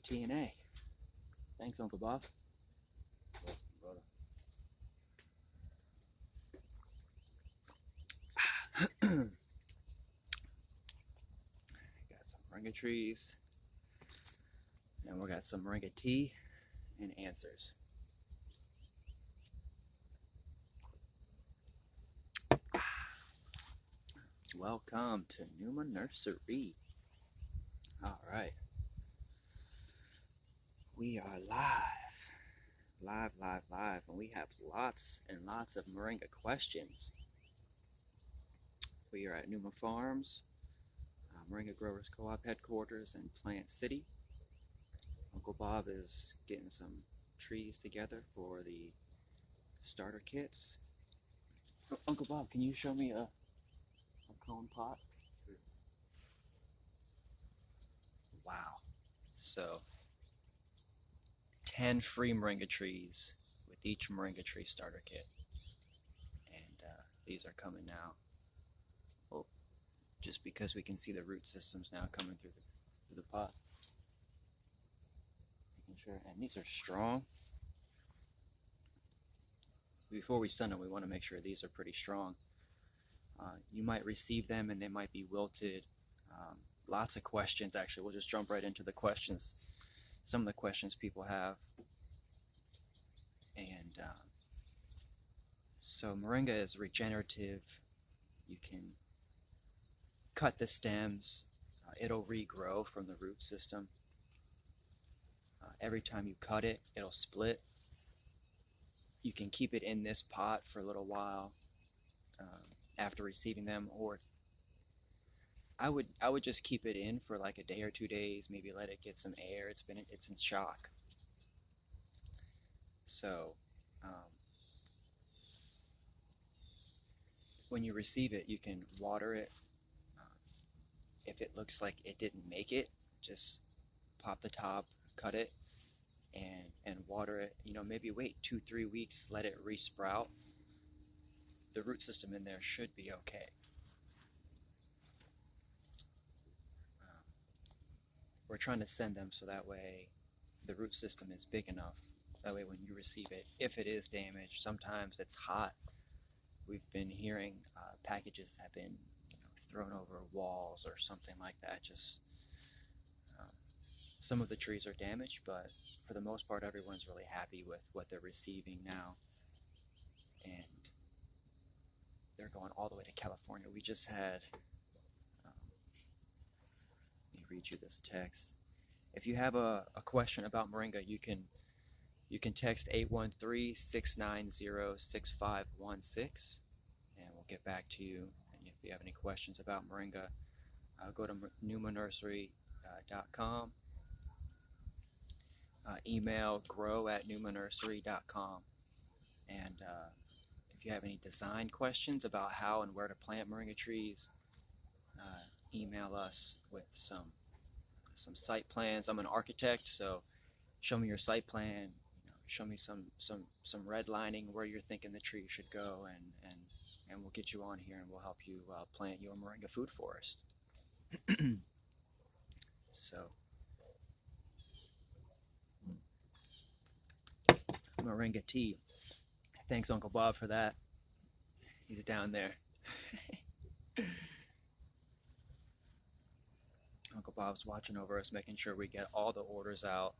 TNA. Thanks, Uncle Bob. Welcome, brother. Got some moringa trees, and we got some moringa tea and answers. Welcome to Numa Nursery. All right. We are live, and we have lots and lots of moringa questions. We are at Numa Farms, Moringa Growers Co-op headquarters in Plant City. Uncle Bob is getting some trees together for the starter kits. Oh, Uncle Bob, can you show me a cone pot? Wow. So 10 free moringa trees with each moringa tree starter kit, and these are coming now. Well, just because we can see the root systems now coming through the pot. Making sure, and these are strong. Before we send them, we want to make sure these are pretty strong. You might receive them and they might be wilted. Lots of questions, actually. We'll just jump right into the questions. Some of the questions people have. And so moringa is regenerative. You can cut the stems. It'll regrow from the root system. Every time you cut it, it'll split. You can keep it in this pot for a little while after receiving them, or I would just keep it in for like a day or 2 days, maybe let it get some air. It's in shock. So when you receive it, you can water it. If it looks like it didn't make it, just pop the top, cut it, and water it. Maybe wait 2-3 weeks, let it resprout. The root system in there should be okay. We're trying to send them so that way the root system is big enough. That way when you receive it, if it is damaged, sometimes it's hot. We've been hearing packages have been thrown over walls or something like that. Just some of the trees are damaged, but for the most part, everyone's really happy with what they're receiving now. And they're going all the way to California. We just had, let me read you this text. If you have a question about moringa, you can text 813-690-6516, and we'll get back to you. And if you have any questions about moringa, go to numanursery.com. Email grow@numanursery.com. And if you have any design questions about how and where to plant moringa trees, email us with some site plans. I'm an architect, so show me your site plan. Show me some redlining where you're thinking the tree should go, and we'll get you on here and we'll help you plant your moringa food forest. So moringa tea. Thanks, Uncle Bob, for that. He's down there. Uncle Bob's watching over us, making sure we get all the orders out.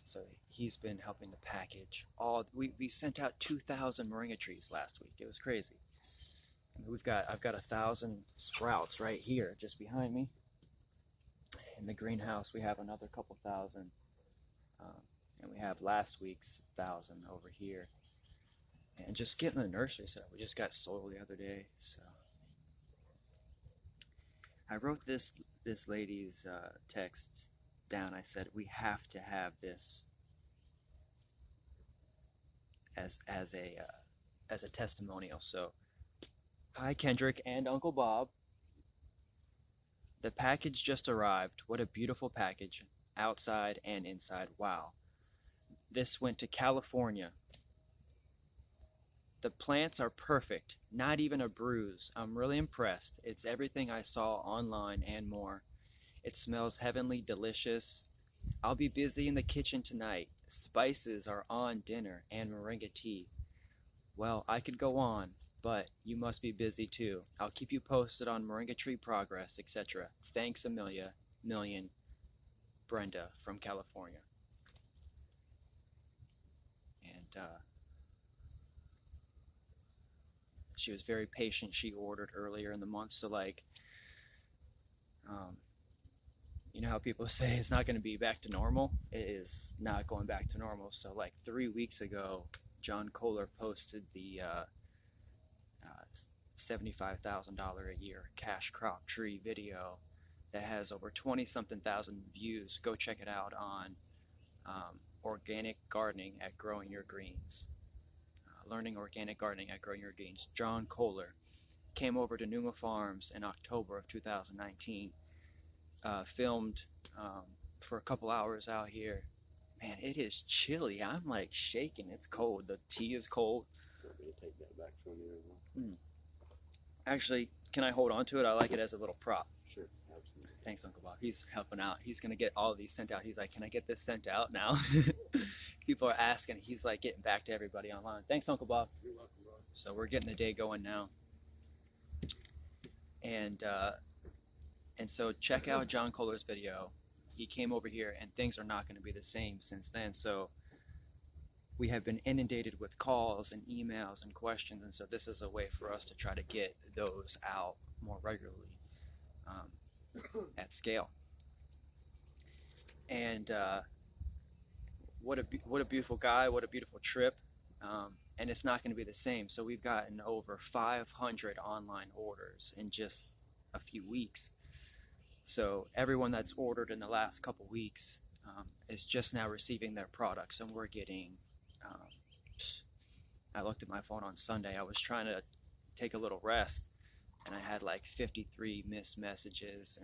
So he's been helping to package all. We sent out 2,000 moringa trees last week. It was crazy. I've got 1,000 sprouts right here, just behind me. In the greenhouse, we have another couple thousand, and we have last week's 1,000 over here. And just getting the nursery set up. We just got soil the other day, so I wrote this lady's text down. I said we have to have this as a testimonial. So, hi Kendrick and Uncle Bob. The package just arrived. What a beautiful package, outside and inside. Wow. This went to California. The plants are perfect, not even a bruise. I'm really impressed. It's everything I saw online and more. It smells heavenly delicious. I'll be busy in the kitchen tonight. Spices are on dinner and moringa tea. Well, I could go on, but you must be busy too. I'll keep you posted on moringa tree progress, etc. Thanks a million, Brenda from California. And she was very patient. She ordered earlier in the month, so like, you know how people say it's not going to be back to normal? It is not going back to normal. So like 3 weeks ago, John Kohler posted the $75,000 a year cash crop tree video that has over 20-something thousand views. Go check it out on Organic Gardening at Growing Your Greens. Learning Organic Gardening at Growing Your Greens. John Kohler came over to Numa Farms in October of 2019. Filmed for a couple hours out here. Man, it is chilly. I'm like shaking. It's cold. The tea is cold. Want me to take that back from you as well? Actually, can I hold on to it? I like it as a little prop. Sure, absolutely. Thanks, Uncle Bob. He's helping out. He's going to get all of these sent out. He's like, can I get this sent out now? People are asking. He's like getting back to everybody online. Thanks, Uncle Bob. You're welcome, bro. So we're getting the day going now. And so check out John Kohler's video. He came over here and things are not going to be the same since then. So we have been inundated with calls and emails and questions. And so this is a way for us to try to get those out more regularly at scale. And what a beautiful guy, what a beautiful trip. And it's not going to be the same. So we've gotten over 500 online orders in just a few weeks. So everyone that's ordered in the last couple weeks is just now receiving their products, and we're getting, I looked at my phone on Sunday, I was trying to take a little rest, and I had like 53 missed messages,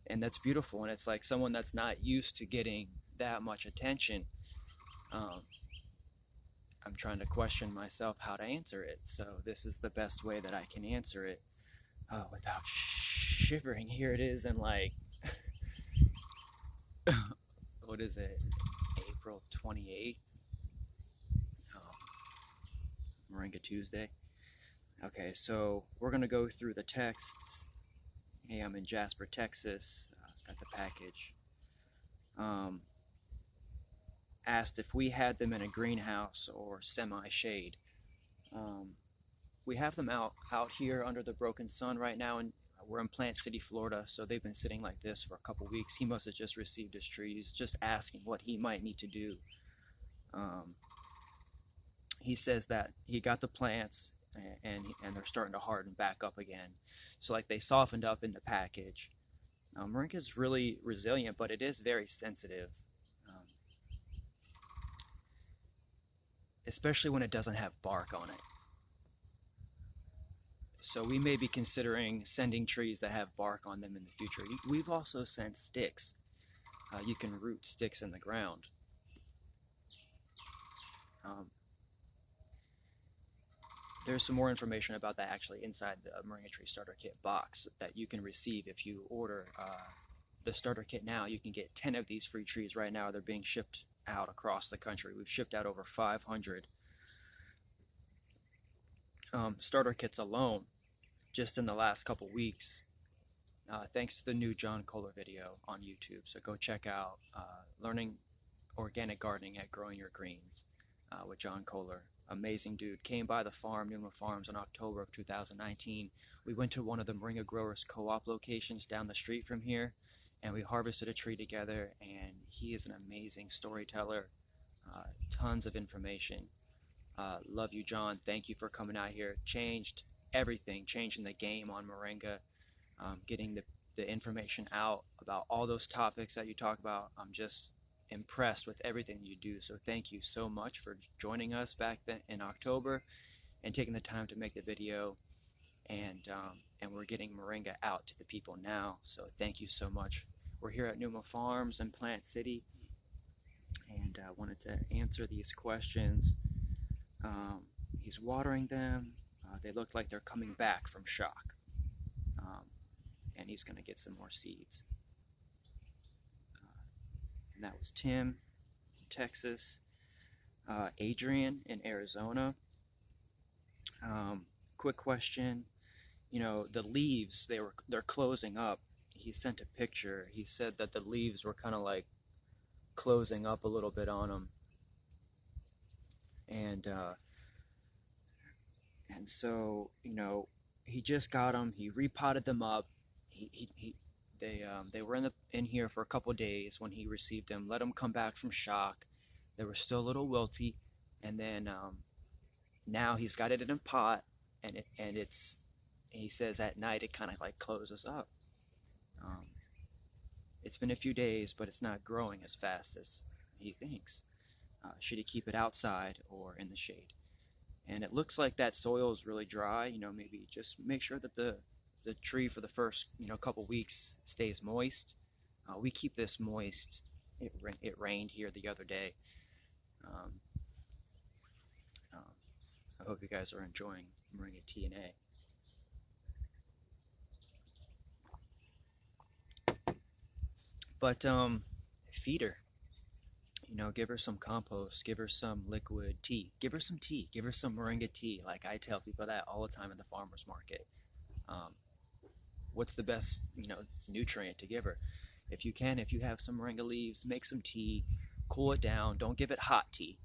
and that's beautiful, and it's like someone that's not used to getting that much attention, I'm trying to question myself how to answer it, so this is the best way that I can answer it without shivering. Here it is in like, what is it, April 28th? Moringa Tuesday. Okay, so we're going to go through the texts. Hey, I'm in Jasper, Texas. Got the package. Asked if we had them in a greenhouse or semi-shade. We have them out here under the broken sun right now, and we're in Plant City, Florida, so they've been sitting like this for a couple weeks. He must have just received his trees, just asking what he might need to do. He says that he got the plants and they're starting to harden back up again. So like they softened up in the package. Moringa is really resilient, but it is very sensitive, especially when it doesn't have bark on it. So we may be considering sending trees that have bark on them in the future. We've also sent sticks. You can root sticks in the ground. There's some more information about that actually inside the Moringa Tree Starter Kit box that you can receive if you order the starter kit now. You can get 10 of these free trees right now. They're being shipped out across the country. We've shipped out over 500 starter kits alone just in the last couple weeks, thanks to the new John Kohler video on YouTube. So go check out Learning Organic Gardening at Growing Your Greens with John Kohler. Amazing dude. Came by the farm, Numa Farms, in October of 2019. We went to one of the Moringa Growers Co-op locations down the street from here, and we harvested a tree together, and he is an amazing storyteller. Tons of information. Love you, John. Thank you for coming out here. Changed everything, changing the game on Moringa, getting the information out about all those topics that you talk about. I'm just impressed with everything you do. So thank you so much for joining us back then in October and taking the time to make the video. And we're getting Moringa out to the people now. So thank you so much. We're here at Numa Farms in Plant City, and I wanted to answer these questions. He's watering them. They look like they're coming back from shock. And he's going to get some more seeds. And that was Tim in Texas, Adrian in Arizona. Quick question, the leaves, they're closing up. He sent a picture. He said that the leaves were kind of like closing up a little bit on him, and so he just got them. He repotted them up. They were in here for a couple days when he received them. Let them come back from shock. They were still a little wilty, and then now he's got it in a pot, and he says at night it kind of like closes up. It's been a few days, but it's not growing as fast as he thinks. Should he keep it outside or in the shade? And it looks like that soil is really dry. Maybe just make sure that the tree for the first couple weeks stays moist. We keep this moist. It rained here the other day. I hope you guys are enjoying Moringa TNA. But feed her. Give her some compost, give her some liquid tea, give her some tea, give her some moringa tea. Like I tell people that all the time at the farmer's market. What's the best, nutrient to give her? If you have some moringa leaves, make some tea, cool it down. Don't give it hot tea.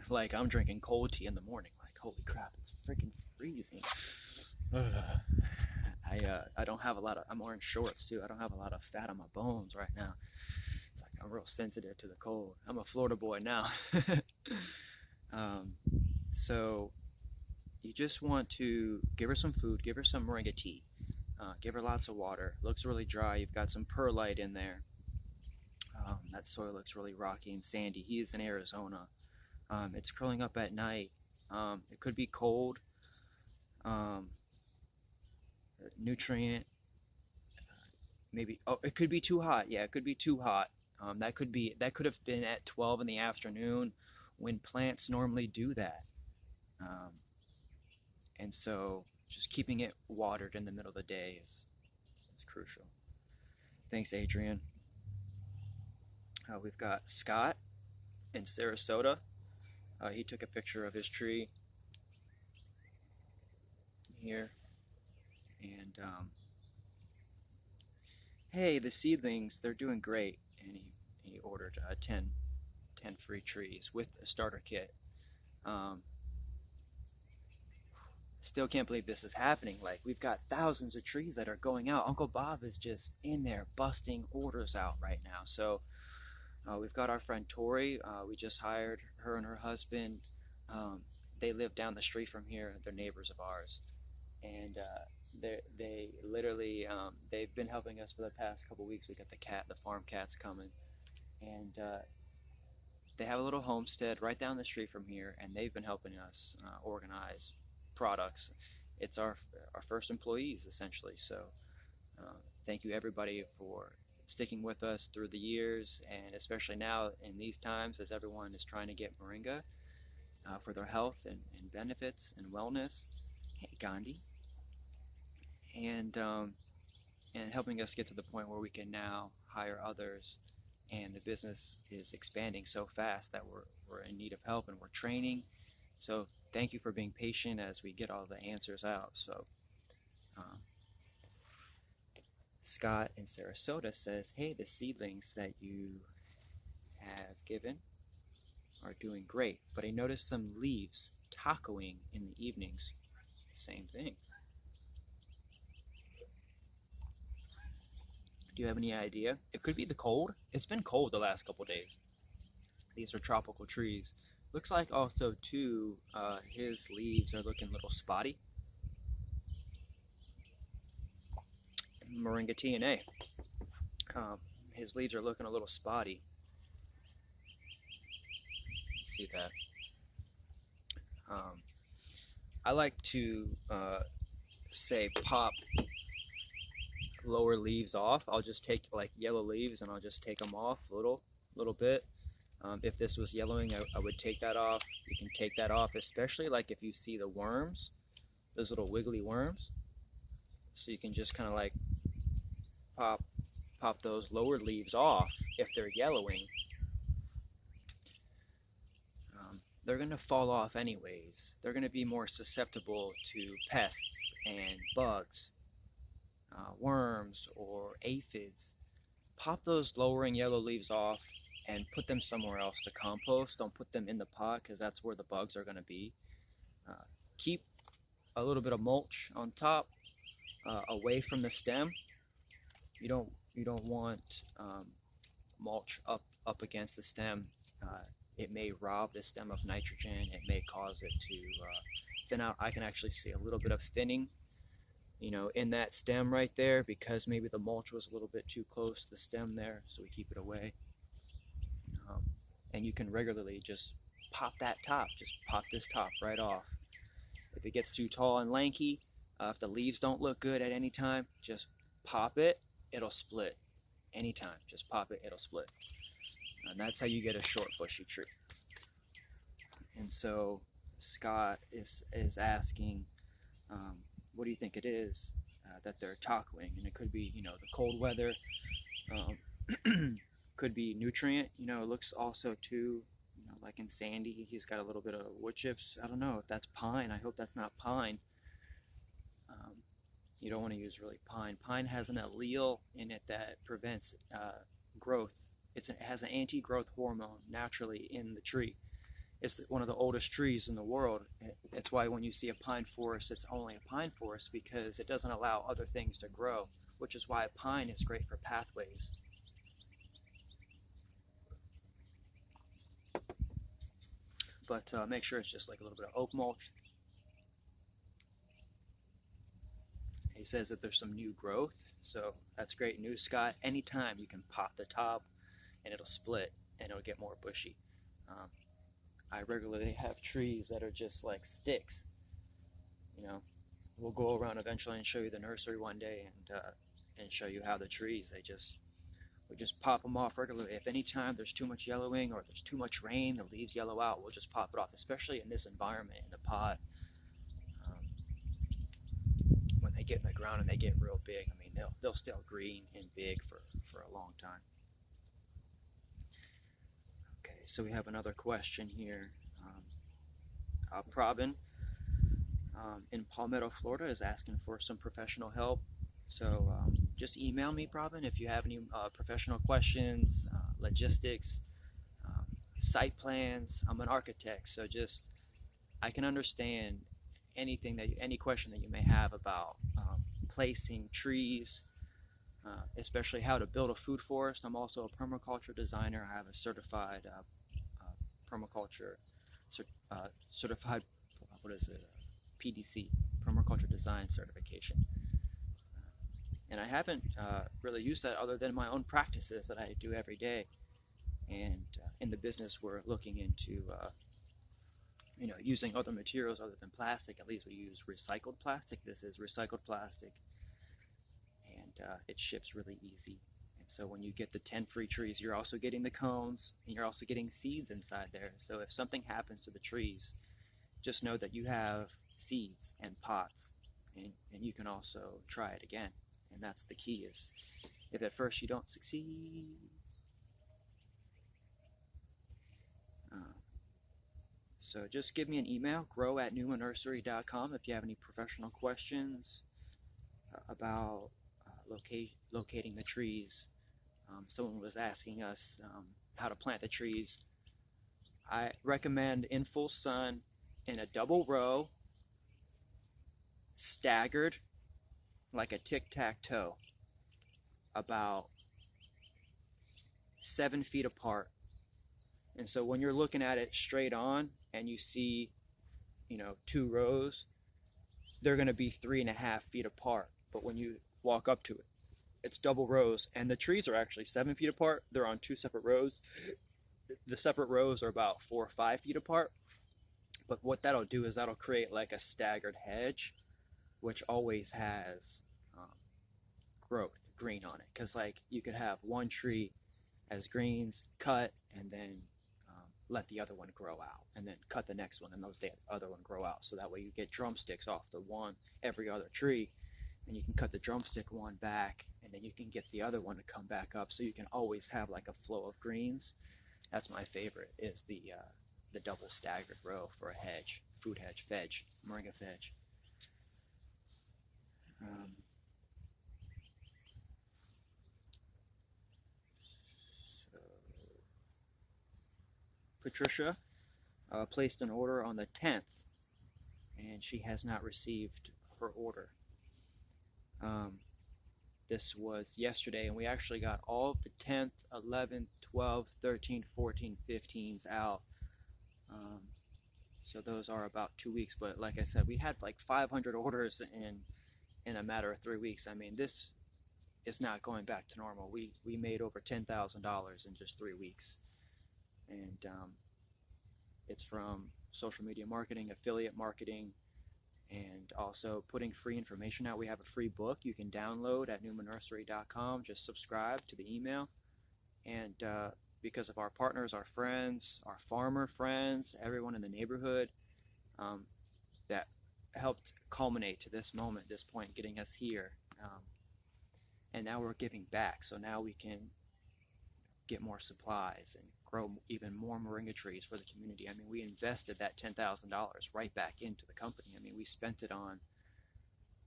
Like I'm drinking cold tea in the morning. Like, holy crap, it's freaking freezing. I don't have a lot of, I'm wearing shorts too. I don't have a lot of fat on my bones right now. It's like I'm real sensitive to the cold. I'm a Florida boy now. So you just want to give her some food, give her some moringa tea, give her lots of water. Looks really dry. You've got some perlite in there. That soil looks really rocky and sandy. He is in Arizona. It's curling up at night. It could be cold. Nutrient. Maybe. Oh, it could be too hot. Yeah, it could be too hot. That could have been at 12 in the afternoon, when plants normally do that. And so, just keeping it watered in the middle of the day is crucial. Thanks, Adrian. We've got Scott in Sarasota. He took a picture of his tree here. And hey, the seedlings, they're doing great. And he ordered 10 free trees with a starter kit. Still can't believe this is happening. Like, we've got thousands of trees that are going out. Uncle Bob is just in there busting orders out right now. So we've got our friend Tori. We just hired her and her husband. They live down the street from here. They're neighbors of ours. And they literally, they've been helping us for the past couple weeks. We got the farm cats coming. And they have a little homestead right down the street from here. And they've been helping us organize products. It's our first employees, essentially. So thank you, everybody, for sticking with us through the years, and especially now in these times as everyone is trying to get moringa for their health and benefits and wellness. Hey, Gandhi. And helping us get to the point where we can now hire others, and the business is expanding so fast that we're in need of help, and we're training. So thank you for being patient as we get all the answers out. So Scott in Sarasota says, hey, the seedlings that you have given are doing great, but I noticed some leaves tacoing in the evenings. Same thing. Do you have any idea? It could be the cold. It's been cold the last couple days. These are tropical trees. Looks like also too, his leaves are looking a little spotty. Moringa TNA. His leaves are looking a little spotty. See that? I like to say pop lower leaves off. I'll just take like yellow leaves and I'll just take them off a little bit. If this was yellowing, I would take that off. You can take that off, especially like if you see the worms, those little wiggly worms. So you can just kind of like pop pop those lower leaves off if they're yellowing, they're going to fall off anyways. They're going to be more susceptible to pests and bugs, worms, or aphids. Pop those lowering yellow leaves off and put them somewhere else to compost. Don't put them in the pot because that's where the bugs are going to be. Keep a little bit of mulch on top, away from the stem. You don't want mulch up against the stem. It may rob the stem of nitrogen. It may cause it to thin out. I can actually see a little bit of thinning, in that stem right there, because maybe the mulch was a little bit too close to the stem there, so we keep it away. And you can regularly just pop that top, just pop this top right off. If it gets too tall and lanky, if the leaves don't look good at any time, just pop it, it'll split. Anytime, just pop it, it'll split. And that's how you get a short bushy tree. And so Scott is asking, what do you think it is that they're tackling? And it could be, the cold weather, could be nutrient. It looks also too, like in Sandy, he's got a little bit of wood chips. I don't know if that's pine. I hope that's not pine. You don't want to use really pine. Pine has an allele in it that prevents growth. It has an anti-growth hormone naturally in the tree. It's one of the oldest trees in the world. It's why when you see a pine forest, it's only a pine forest, because it doesn't allow other things to grow, which is why pine is great for pathways. But make sure it's just like a little bit of oak mulch. He says that there's some new growth, so that's great news, Scott. Anytime you can pop the top and it'll split and it'll get more bushy. I regularly have trees that are just like sticks. We'll go around eventually and show you the nursery one day and show you how the trees, we just pop them off regularly. If any time there's too much yellowing or there's too much rain, the leaves yellow out, we'll just pop it off, especially in this environment, in the pot. When they get in the ground and they get real big, they'll stay green and big for a long time. Okay, so we have another question here. Probin in Palmetto, Florida is asking for some professional help. So just email me, Probin, if you have any professional questions, logistics, site plans. I'm an architect, so I can understand any question that you may have about placing trees, especially how to build a food forest. I'm also a permaculture designer. I have a certified permaculture certified, PDC, permaculture design certification. And I haven't really used that other than my own practices that I do every day. And in the business, we're looking into using other materials other than plastic. At least we use recycled plastic. This is recycled plastic, and it ships really easy. And so when you get the 10 free trees, you're also getting the cones, and you're also getting seeds inside there. So if something happens to the trees, just know that you have seeds and pots, and you can also try it again. And that's the key, is if at first you don't succeed, so just give me an email, grow@numanursery.com, if you have any professional questions about locating the trees. Someone was asking us how to plant the trees. I recommend in full sun, in a double row, staggered, like a tic-tac-toe, about 7 feet apart. And so when you're looking at it straight on and you see, 2 rows, they're going to be 3.5 feet apart. But when you walk up to it, it's double rows, and the trees are actually 7 feet apart. They're on 2 separate rows. The separate rows are about 4 or 5 feet apart. But what that'll do is that'll create like a staggered hedge, which always has green on it. Because you could have one tree as greens, cut, and then let the other one grow out, and then cut the next one and let the other one grow out. So that way you get drumsticks off the one every other tree, and you can cut the drumstick one back and then you can get the other one to come back up, so you can always have like a flow of greens. That's my favorite, is the double staggered row for a hedge, food hedge, veg, moringa veg. So Patricia placed an order on the 10th, and she has not received her order. This was yesterday, and we actually got all of the 10th, 11th, 12th, 13th, 14th, 15s out. So those are about 2 weeks, but like I said, we had like 500 orders in a matter of 3 weeks. I mean, this is not going back to normal. We made over $10,000 in just 3 weeks, and it's from social media marketing, affiliate marketing, and also putting free information out. We have a free book you can download at numanursery.com. Just subscribe to the email, and because of our partners, our friends, our farmer friends, everyone in the neighborhood, that helped culminate to this moment, this point, getting us here. And now we're giving back, so now we can get more supplies and grow even more moringa trees for the community. I mean, we invested that $10,000 right back into the company. I mean, we spent it on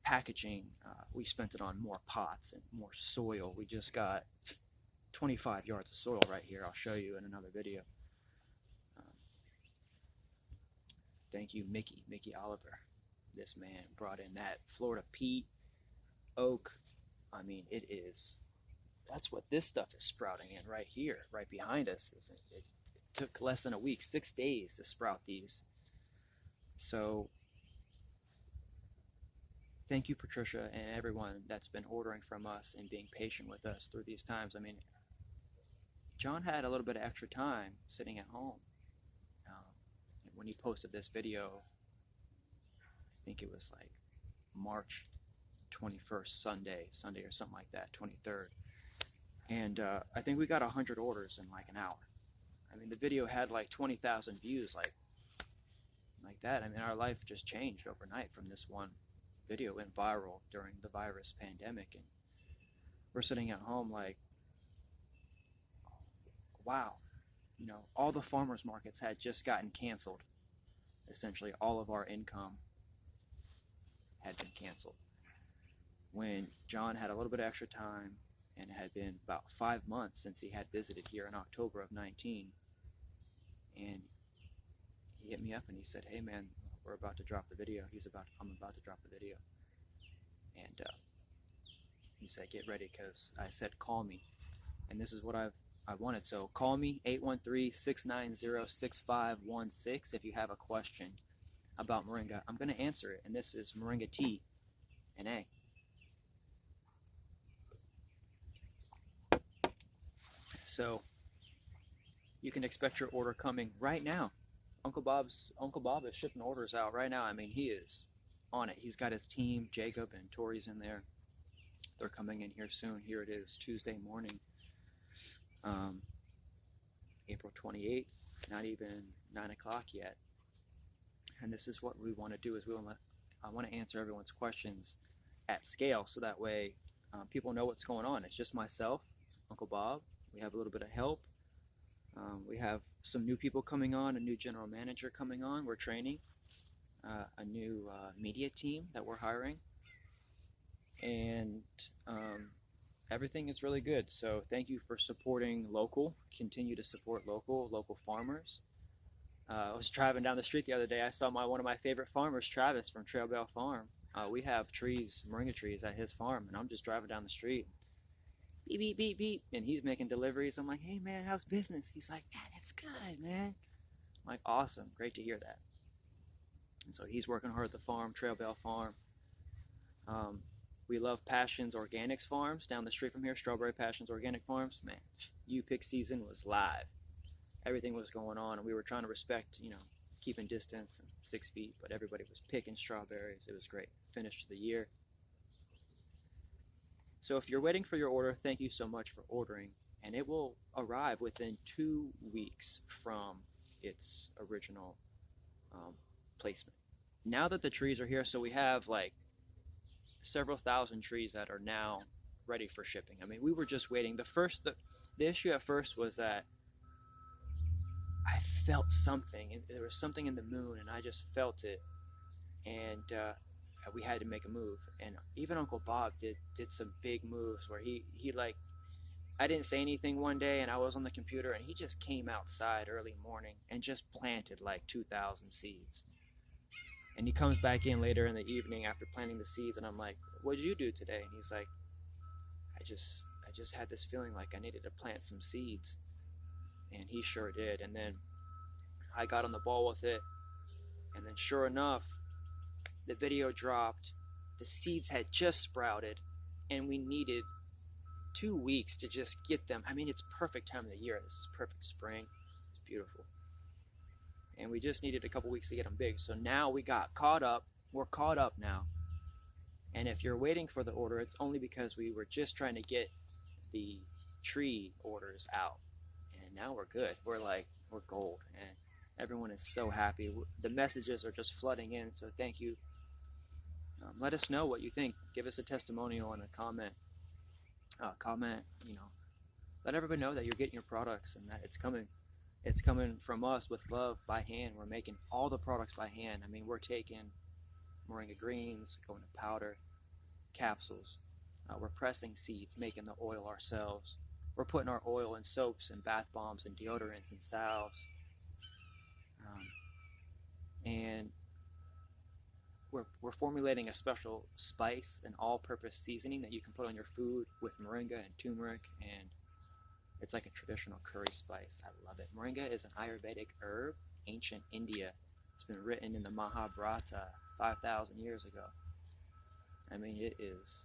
packaging, we spent it on more pots and more soil. We just got 25 yards of soil right here. I'll show you in another video. Thank you, Mickey Oliver. This man brought in that Florida peat, oak. I mean, that's what this stuff is sprouting in right here, right behind us. It took less than a week, 6 days to sprout these. So thank you, Patricia, and everyone that's been ordering from us and being patient with us through these times. I mean, John had a little bit of extra time sitting at home. When he posted this video, I think it was like March 21st, Sunday or something like that, 23rd. And I think we got 100 orders in like an hour. I mean, the video had like 20,000 views, like that. I mean, our life just changed overnight from this one video. Went viral during the virus pandemic, and we're sitting at home like, wow, you know, all the farmers markets had just gotten canceled. Essentially, all of our income had been canceled. When John had a little bit of extra time, and it had been about 5 months since he had visited here in October of 19, and he hit me up and he said, "Hey man, we're about to drop the video." I'm about to drop the video, and he said, "Get ready," because I said, "Call me," and this is what I wanted. So call me, 813-690-6516, if you have a question about moringa. I'm going to answer it, and this is moringa tea and A. So you can expect your order coming right now. Uncle Bob is shipping orders out right now. I mean, he is on it. He's got his team, Jacob and Tori's in there. They're coming in here soon. Here it is, Tuesday morning, April 28th, not even 9 o'clock yet. And this is what we want to do, is I want to answer everyone's questions at scale, so that way people know what's going on. It's just myself, Uncle Bob. We have a little bit of help. We have some new people coming on, a new general manager coming on. We're training a new media team that we're hiring. And everything is really good. So thank you for supporting local. Continue to support local farmers. I was driving down the street the other day. I saw one of my favorite farmers, Travis from Trail Bell Farm. We have trees, moringa trees at his farm, and I'm just driving down the street. Beep, beep, beep, beep. And he's making deliveries. I'm like, "Hey man, how's business?" He's like, "Man, it's good, man." I'm like, "Awesome, great to hear that." And so he's working hard at the farm, Trail Bell Farm. We love Passions Organics Farms down the street from here, Strawberry Passions Organic Farms. Man, U-pick season was live. Everything was going on, and we were trying to respect, keeping distance and 6 feet, but everybody was picking strawberries. It was great. Finished the year. So if you're waiting for your order, thank you so much for ordering, and it will arrive within 2 weeks from its original placement. Now that the trees are here, so we have like several thousand trees that are now ready for shipping. I mean, we were just waiting. The issue at first was that I felt something, and there was something in the moon, and I just felt it, and we had to make a move. And even Uncle Bob did some big moves where he like, I didn't say anything one day, and I was on the computer, and he just came outside early morning and just planted like 2,000 seeds. And he comes back in later in the evening after planting the seeds, and I'm like, "What did you do today?" And he's like, I just had this feeling like I needed to plant some seeds." And he sure did. And then I got on the ball with it, and then sure enough, the video dropped. The seeds had just sprouted, and we needed 2 weeks to just get them. I mean, it's perfect time of the year. This is perfect spring. It's beautiful. And we just needed a couple weeks to get them big. So now we got caught up. We're caught up now. And if you're waiting for the order, it's only because we were just trying to get the tree orders out. And now we're good. We're gold. And everyone is so happy. The messages are just flooding in. So thank you. Let us know what you think. Give us a testimonial and a comment. Let everybody know that you're getting your products and that it's coming. It's coming from us with love by hand. We're making all the products by hand. I mean, we're taking moringa greens, going to powder, capsules. We're pressing seeds, making the oil ourselves. We're putting our oil in soaps and bath bombs and deodorants and salves. And we're formulating a special spice, an all-purpose seasoning that you can put on your food with moringa and turmeric, and it's like a traditional curry spice. I love it. Moringa is an Ayurvedic herb, ancient India. It's been written in the Mahabharata 5,000 years ago. I mean, it is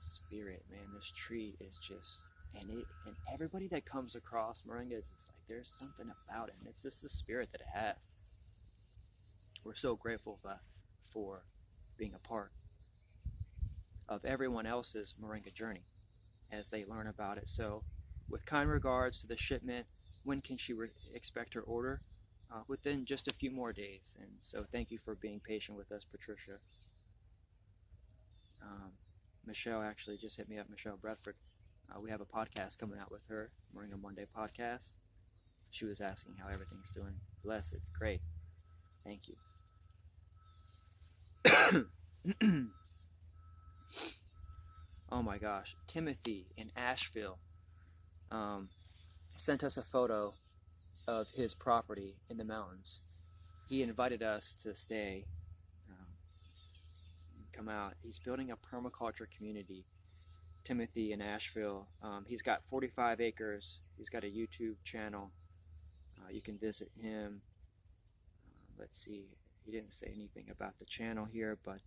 spirit, man. This tree is just, and everybody that comes across moringa is just like, there's something about it, and it's just the spirit that it has. We're so grateful for being a part of everyone else's moringa journey as they learn about it. So with kind regards to the shipment, when can she expect her order? Within just a few more days. And so thank you for being patient with us, Patricia. Michelle actually just hit me up, Michelle Bradford. We have a podcast coming out with her, Moringa Monday podcast. She was asking how everything's doing. Blessed, great, thank you. Oh my gosh, Timothy in Asheville sent us a photo of his property in the mountains. He invited us to stay, come out. He's building a permaculture community. Timothy in Asheville. He's got 45 acres. He's got a YouTube channel. You can visit him. Let's see. He didn't say anything about the channel here, but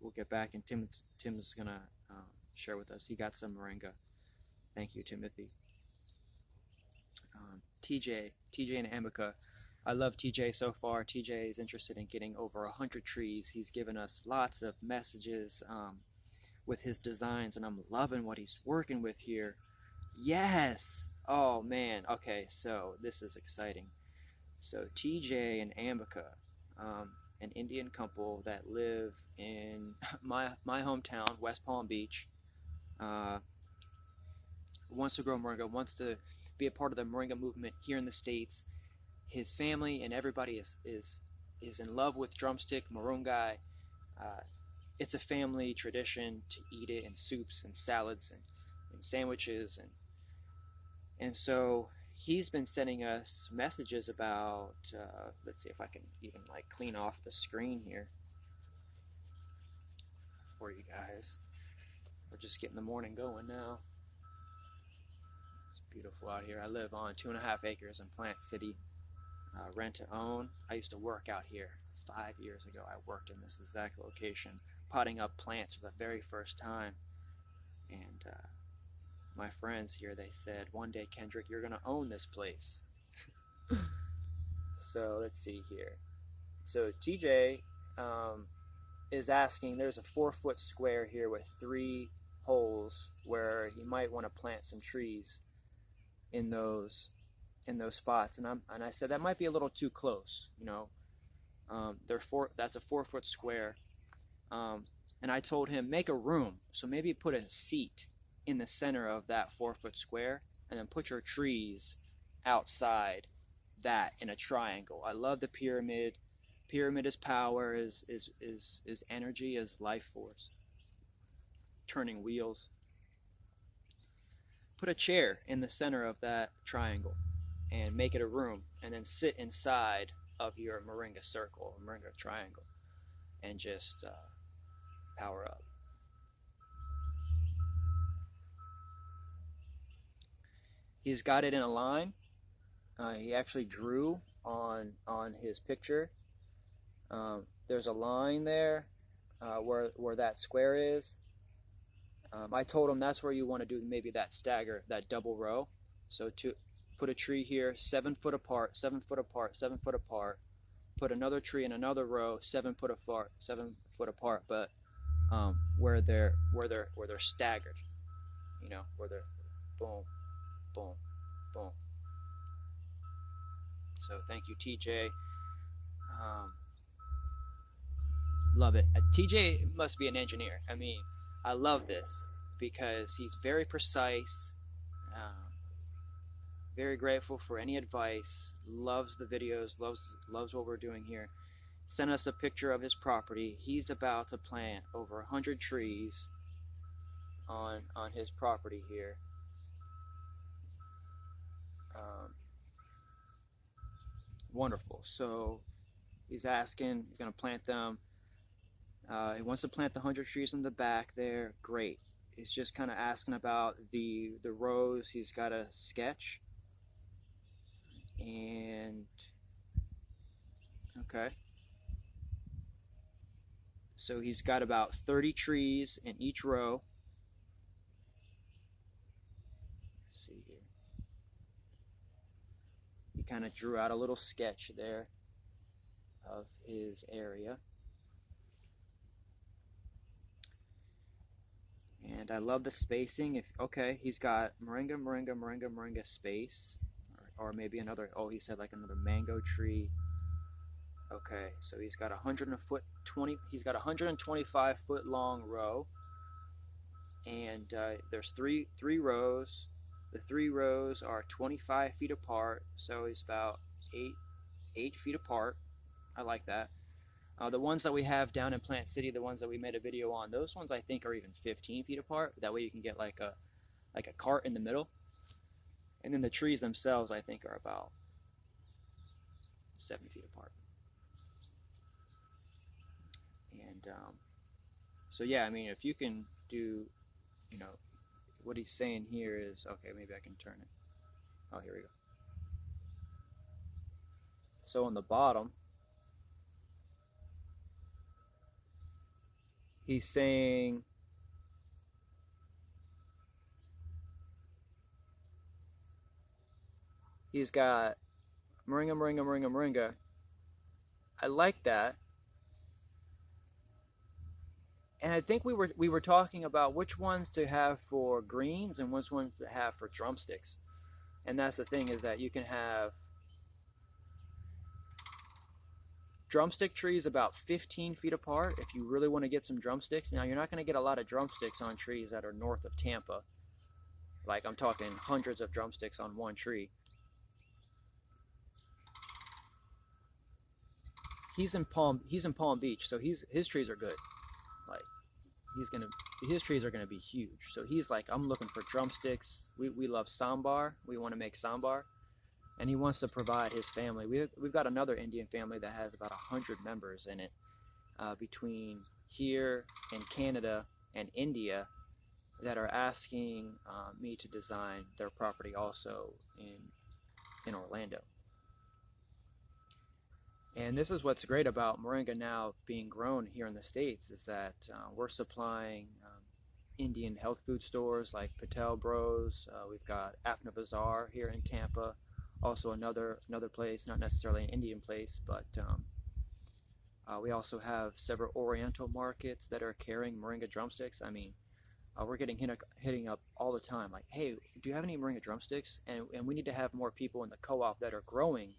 we'll get back, and Tim's gonna share with us. He got some moringa. Thank you, Timothy. TJ and Amica. I love TJ so far. TJ is interested in getting over 100 trees. He's given us lots of messages with his designs, and I'm loving what he's working with here. Yes! Oh man, okay, so this is exciting. So TJ and Amica, an Indian couple that live in my hometown, West Palm Beach, wants to grow moringa, wants to be a part of the moringa movement here in the States. His family and everybody is in love with drumstick moringa. It's a family tradition to eat it in soups and salads and sandwiches, and so he's been sending us messages about, let's see if I can even like clean off the screen here for you guys. We're just getting the morning going now. It's beautiful out here. I live on 2.5 acres in Plant City, rent to own. I used to work out here 5 years ago. I worked in this exact location, potting up plants for the very first time. And my friends here, they said, one day, Kendrick, you're going to own this place. So let's see here. So TJ is asking, there's a 4-foot square here with 3 holes where he might want to plant some trees in those spots. And I said that might be a little too close, you know. That's a 4-foot square. And I told him, make a room. So maybe put a seat in the center of that 4-foot square, and then put your trees outside that in a triangle. I love the pyramid. Pyramid is power, is energy, is life force. Turning wheels. Put a chair in the center of that triangle and make it a room, and then sit inside of your Moringa circle, Moringa triangle, and just power up. He's got it in a line. He actually drew on his picture. There's a line there where that square is. I told him that's where you want to do maybe that stagger, that double row. So to put a tree here, 7 foot apart, 7 foot apart, 7 foot apart. Put another tree in another row, 7 foot apart, 7 foot apart, but where they're staggered, you know, where they're boom, boom, boom. So thank you, TJ. Love it. TJ must be an engineer. I mean, I love this because he's very precise. Very grateful for any advice. Loves the videos. Loves what we're doing here. Sent us a picture of his property. He's about to plant over 100 trees on his property here. Wonderful. So he's asking, he's going to plant them. He wants to plant the 100 trees in the back there. Great. He's just kind of asking about the rows. He's got a sketch. And okay. So he's got about 30 trees in each row. Let's see here. He kind of drew out a little sketch there of his area. And I love the spacing. Okay, he's got moringa space, or maybe another. Oh, he said like another mango tree. Okay, so he's got 120. He's got 125 foot long row, and there's three rows. The 3 rows are 25 feet apart, so he's about 8 feet apart. I like that. The ones that we have down in Plant City, the ones that we made a video on, those ones I think are even 15 feet apart. That way you can get like a cart in the middle. And then the trees themselves I think are about 7 feet apart. And so yeah, I mean, if you can do, you know, what he's saying here is, okay, maybe I can turn it. Oh, here we go. So on the bottom, he's saying he's got moringa. I like that. And I think we were talking about which ones to have for greens and which ones to have for drumsticks. And that's the thing, is that you can have drumstick trees about 15 feet apart if you really want to get some drumsticks. Now, you're not going to get a lot of drumsticks on trees that are north of Tampa. Like, I'm talking hundreds of drumsticks on one tree. He's in Palm Beach, so his trees are good. Like, his trees are gonna be huge. So he's like, I'm looking for drumsticks. We love sambar. We want to make sambar, and he wants to provide his family. We've got another Indian family that has about 100 members in it, between here and Canada and India, that are asking me to design their property also in Orlando. And this is what's great about moringa now being grown here in the States, is that we're supplying Indian health food stores like Patel Bros. We've got Apna Bazaar here in Tampa, also another place, not necessarily an Indian place, but we also have several Oriental markets that are carrying moringa drumsticks. I mean, we're getting hitting up all the time, like, hey, do you have any moringa drumsticks? And we need to have more people in the co-op that are growing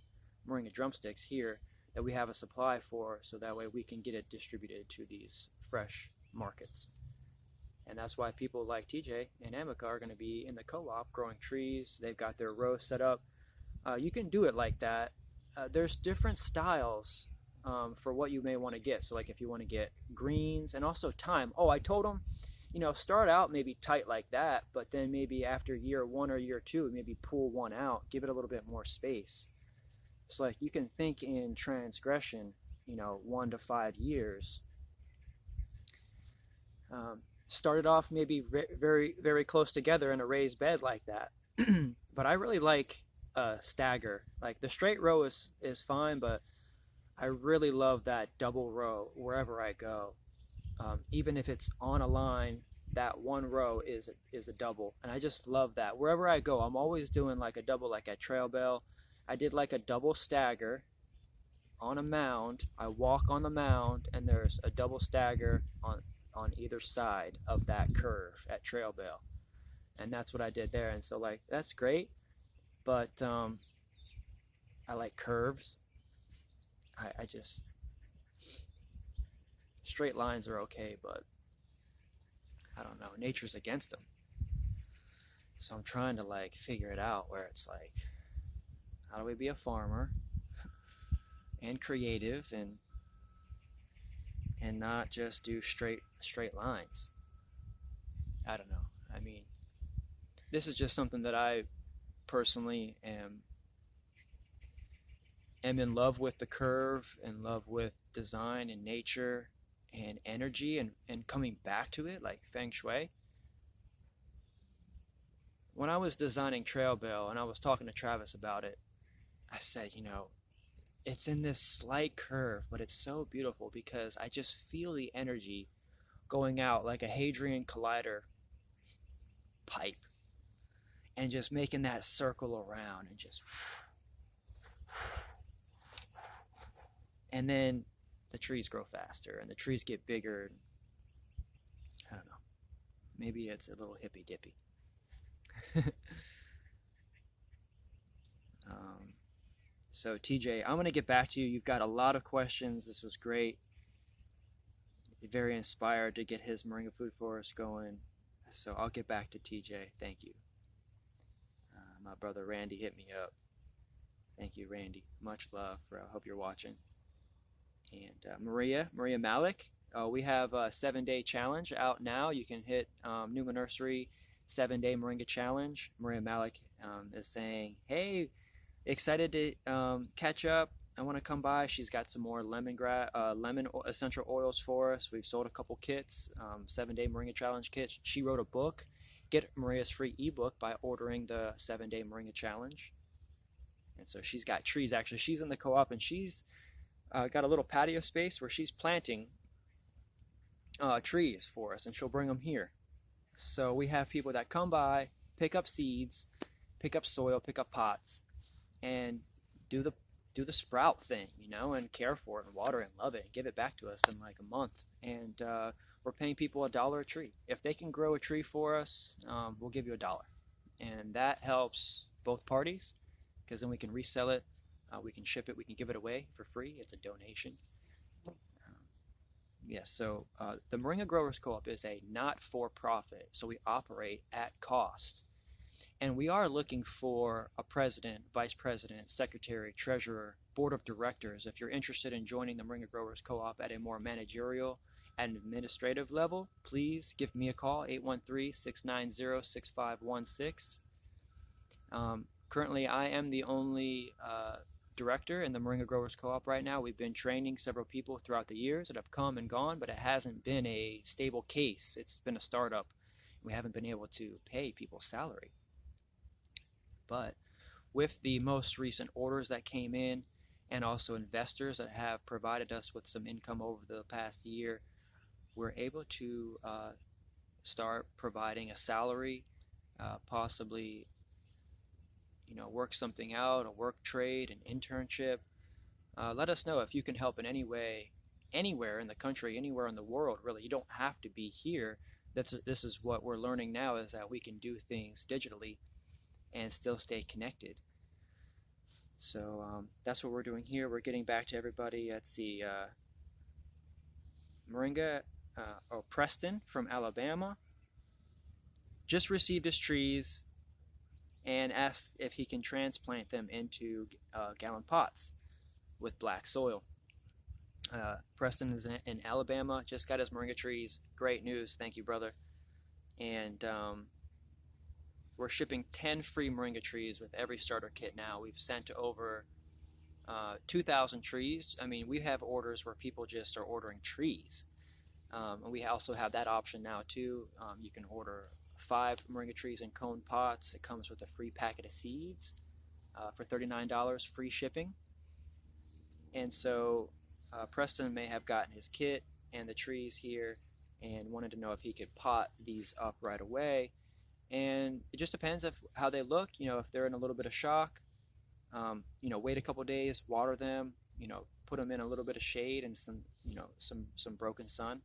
moringa drumsticks here, that we have a supply for, so that way we can get it distributed to these fresh markets. And that's why people like TJ and Amica are going to be in the co-op growing trees. They've got their row set up. You can do it like that. There's different styles for what you may want to get. So like if you want to get greens and also thyme. Oh, I told them, start out maybe tight like that, but then maybe after year 1 or year 2, maybe pull one out, give it a little bit more space. So like you can think in transgression, 1 to 5 years. Start it off maybe very, very close together in a raised bed like that. But I really like stagger. Like the straight row is fine, but I really love that double row wherever I go. Even if it's on a line, that one row is a double, and I just love that. Wherever I go, I'm always doing like a double. Like at Trail Bell, I did like a double stagger on a mound. I walk on the mound, and there's a double stagger on either side of that curve at Trail Bell, and that's what I did there. And so like that's great, but I like curves. I just straight lines are okay, but I don't know, nature's against them. So I'm trying to like figure it out where it's like, how do we be a farmer and creative and not just do straight lines? I don't know. I mean, this is just something that I personally am in love with, the curve, in love with design and nature and energy and coming back to it, like feng shui. When I was designing Trail Bell and I was talking to Travis about it, I said, it's in this slight curve, but it's so beautiful because I just feel the energy going out like a Hadrian Collider pipe and just making that circle around and just, and then the trees grow faster and the trees get bigger. I don't know. Maybe it's a little hippy dippy. So TJ, I'm going to get back to you. You've got a lot of questions. This was great. Very inspired to get his Moringa food forest going. So I'll get back to TJ. Thank you. My brother Randy hit me up. Thank you, Randy. Much love. I hope you're watching. And Maria Malik, we have a 7-day challenge out now. You can hit Numa Nursery 7-day Moringa challenge. Maria Malik is saying, hey, excited to catch up. I want to come by. She's got some more lemon essential oils for us. We've sold a couple kits, 7-day Moringa challenge kits. She wrote a book. Get Maria's free ebook by ordering the 7-day Moringa challenge. And so she's got trees. Actually, she's in the co-op and she's got a little patio space where she's planting trees for us, and she'll bring them here. So we have people that come by, pick up seeds, pick up soil, pick up pots, and do the sprout thing, and care for it and water it and love it and give it back to us in like a month. And we're paying people $1 a tree. If they can grow a tree for us, we'll give you $1. And that helps both parties because then we can resell it. We can ship it. We can give it away for free. It's a donation. So the Moringa Growers Co-op is a not-for-profit, so we operate at cost. And we are looking for a president, vice president, secretary, treasurer, board of directors. If you're interested in joining the Moringa Growers Co-op at a more managerial and administrative level, please give me a call, 813-690-6516. Currently, I am the only director in the Moringa Growers Co-op right now. We've been training several people throughout the years that have come and gone, but it hasn't been a stable case. It's been a startup. We haven't been able to pay people salary. But with the most recent orders that came in and also investors that have provided us with some income over the past year, we're able to start providing a salary, possibly work something out, a work trade, an internship. Let us know if you can help in any way, anywhere in the country, anywhere in the world, really. You don't have to be here. This is what we're learning now, is that we can do things digitally and still stay connected. So that's what we're doing here. We're getting back to everybody. Let's see. Moringa Preston from Alabama just received his trees and asked if he can transplant them into gallon pots with black soil. Preston is in Alabama, just got his moringa trees. Great news, thank you, brother. And we're shipping 10 free moringa trees with every starter kit now. We've sent over 2,000 trees. I mean, we have orders where people just are ordering trees. And we also have that option now too. You can order 5 moringa trees in cone pots. It comes with a free packet of seeds for $39, free shipping. And so Preston may have gotten his kit and the trees here and wanted to know if he could pot these up right away. And it just depends of how they look. You know, if they're in a little bit of shock, you know, wait a couple days, water them, you know, put them in a little bit of shade and some, you know, some broken sun.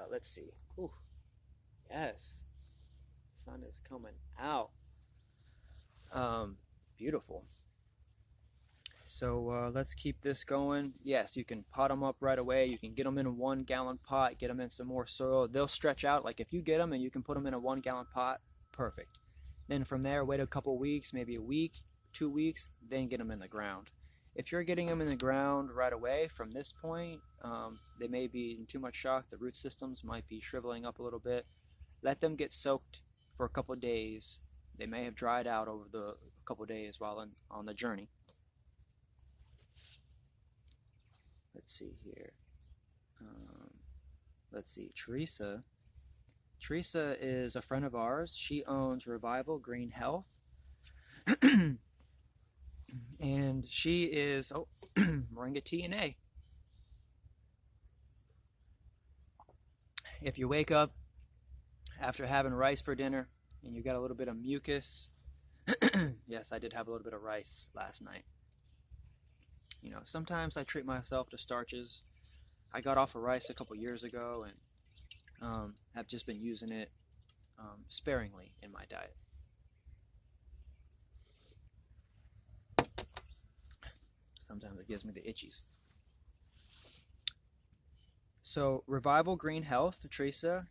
Let's see. Ooh, yes, sun is coming out. Beautiful. So let's keep this going. Yes, you can pot them up right away. You can get them in a 1 gallon pot, get them in some more soil. They'll stretch out. Like if you get them and you can put them in a 1 gallon pot, perfect. Then from there, wait a couple weeks, maybe a week, 2 weeks, then get them in the ground. If you're getting them in the ground right away from this point, they may be in too much shock. The root systems might be shriveling up a little bit. Let them get soaked for a couple days. They may have dried out over the couple days while on the journey. Let's see here. Let's see, Teresa. Teresa is a friend of ours. She owns Revival Green Health. And she is, Moringa TNA. If you wake up after having rice for dinner and you got a little bit of mucus, yes, I did have a little bit of rice last night. You know, sometimes I treat myself to starches. I got off of rice a couple years ago and have just been using it sparingly in my diet. Sometimes it gives me the itchies. So Revival Green Health, Teresa,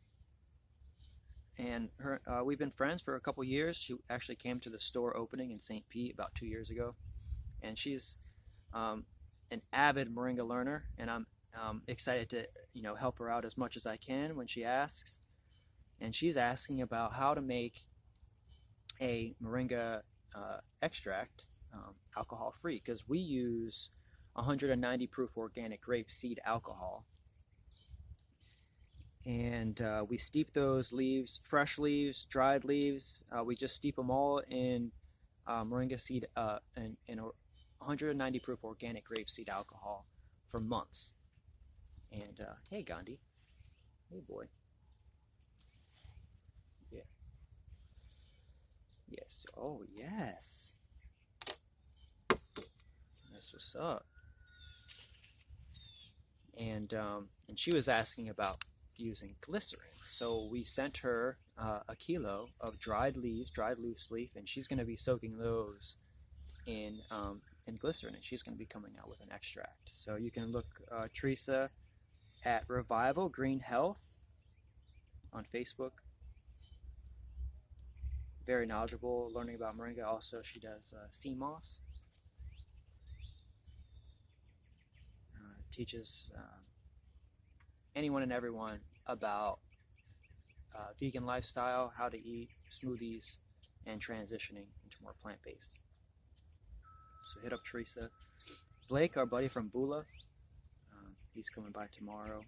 and her, we've been friends for a couple years. She actually came to the store opening in St. Pete about 2 years ago, and she's an avid Moringa learner, and I'm excited to help her out as much as I can when she asks. And she's asking about how to make a Moringa extract alcohol free, because we use 190 proof organic grape seed alcohol, and we steep those leaves, fresh leaves, dried leaves, we just steep them all in Moringa seed in 190 proof organic grape seed alcohol for months. And hey Gandhi, hey boy, yeah, yes, oh yes, that's what's up. And she was asking about using glycerin, so we sent her a kilo of dried leaves, dried loose leaf, and she's going to be soaking those in glycerin, and she's going to be coming out with an extract. So you can look Teresa at Revival Green Health on Facebook. Very knowledgeable, learning about Moringa. Also, she does sea moss. Teaches anyone and everyone about vegan lifestyle, how to eat, smoothies, and transitioning into more plant-based. So hit up Teresa. Blake, our buddy from Bula, he's coming by tomorrow.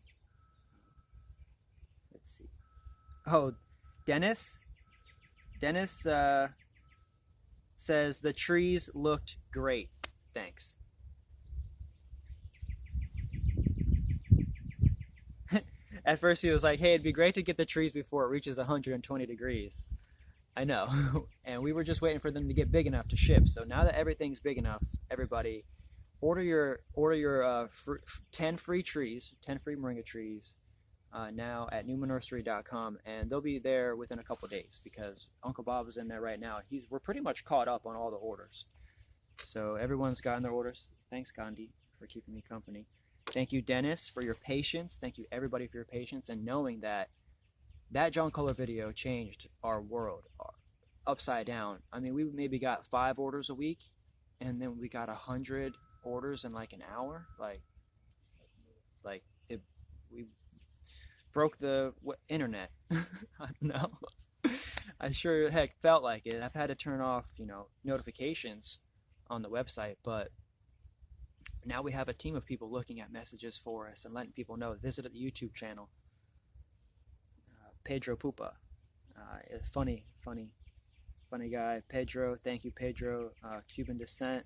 Let's see. Oh, Dennis. Dennis says the trees looked great. Thanks. At first he was like, hey, it'd be great to get the trees before it reaches 120 degrees. I know. And we were just waiting for them to get big enough to ship. So now that everything's big enough, everybody, order your 10 free trees, 10 free Moringa trees now at numanursery.com, and they'll be there within a couple days because Uncle Bob is in there right now. We're pretty much caught up on all the orders. So everyone's gotten their orders. Thanks, Gandhi, for keeping me company. Thank you, Dennis, for your patience. Thank you, everybody, for your patience, and knowing that that John Kohler video changed our world upside down. I mean, we maybe got 5 orders a week, and then we got 100 orders in like an hour. Like it, we broke the internet. I don't know. I sure heck felt like it. I've had to turn off, notifications on the website, but now we have a team of people looking at messages for us and letting people know. Visit the YouTube channel. Pedro Pupa, funny guy. Pedro, thank you, Pedro. Cuban descent.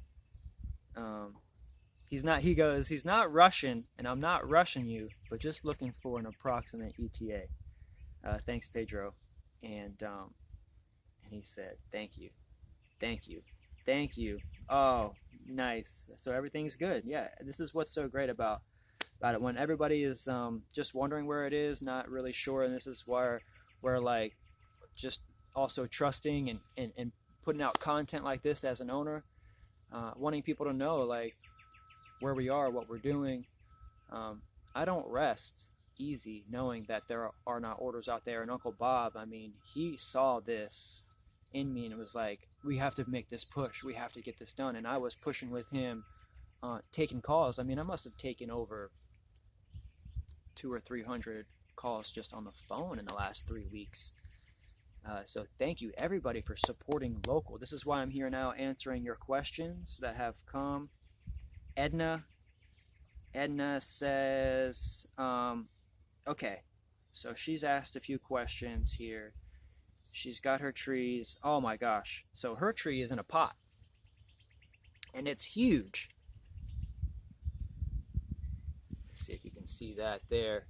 He's not Russian, and I'm not rushing you, but just looking for an approximate ETA. Thanks, Pedro. And he said, thank you. Oh, nice. So everything's good. Yeah, this is what's so great about it. When everybody is just wondering where it is, not really sure, and this is where we're like just also trusting and putting out content like this as an owner, wanting people to know like where we are, what we're doing. I don't rest easy knowing that there are not orders out there. And Uncle Bob, I mean, he saw this in me and it was like, we have to make this push. We have to get this done. And I was pushing with him, taking calls. I mean, I must have taken over 200 or 300 calls just on the phone in the last 3 weeks. So thank you everybody for supporting local. This is why I'm here now answering your questions that have come. Edna says, okay, so she's asked a few questions here. She's got her trees. Oh my gosh. So her tree is in a pot and it's huge. Let's see if you can see that there.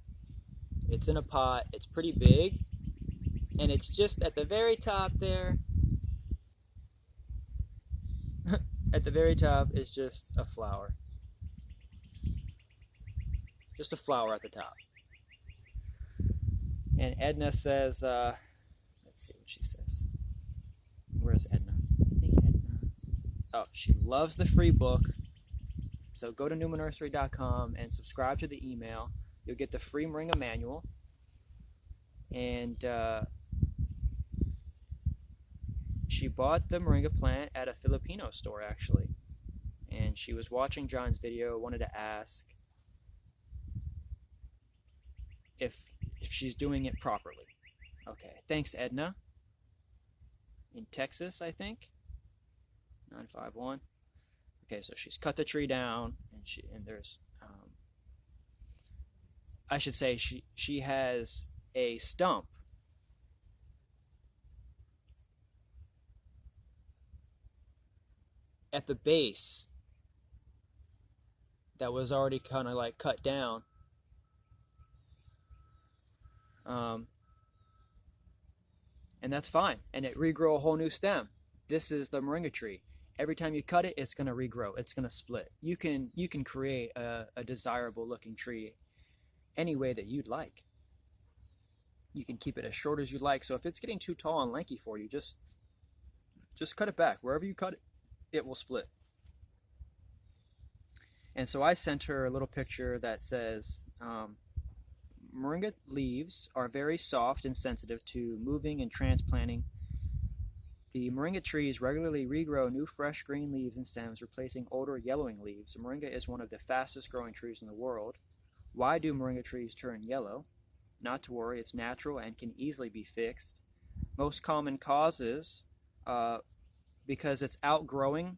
It's in a pot. It's pretty big. And it's just at the very top there. At the very top is just a flower. Just a flower at the top. And Edna says, let's see what she says. Where's Edna? I think Edna. Oh, she loves the free book. So go to numanursery.com and subscribe to the email. You'll get the free Moringa manual. And she bought the Moringa plant at a Filipino store, actually. And she was watching John's video, wanted to ask if she's doing it properly. Okay, thanks, Edna. In Texas, I think. 951. Okay, so she's cut the tree down, and there's, I should say she has a stump at the base that was already kind of like cut down. And that's fine, and it regrow a whole new stem. This is the Moringa tree. Every time you cut it, it's going to regrow. It's going to split. You can create a desirable looking tree any way that you'd like. You can keep it as short as you like. So if it's getting too tall and lanky for you, just cut it back. Wherever you cut it, it will split. And so I sent her a little picture that says, Moringa leaves are very soft and sensitive to moving and transplanting. The Moringa trees regularly regrow new fresh green leaves and stems, replacing older yellowing leaves. Moringa is one of the fastest growing trees in the world. Why do Moringa trees turn yellow? Not to worry, it's natural and can easily be fixed. Most common causes, because it's outgrowing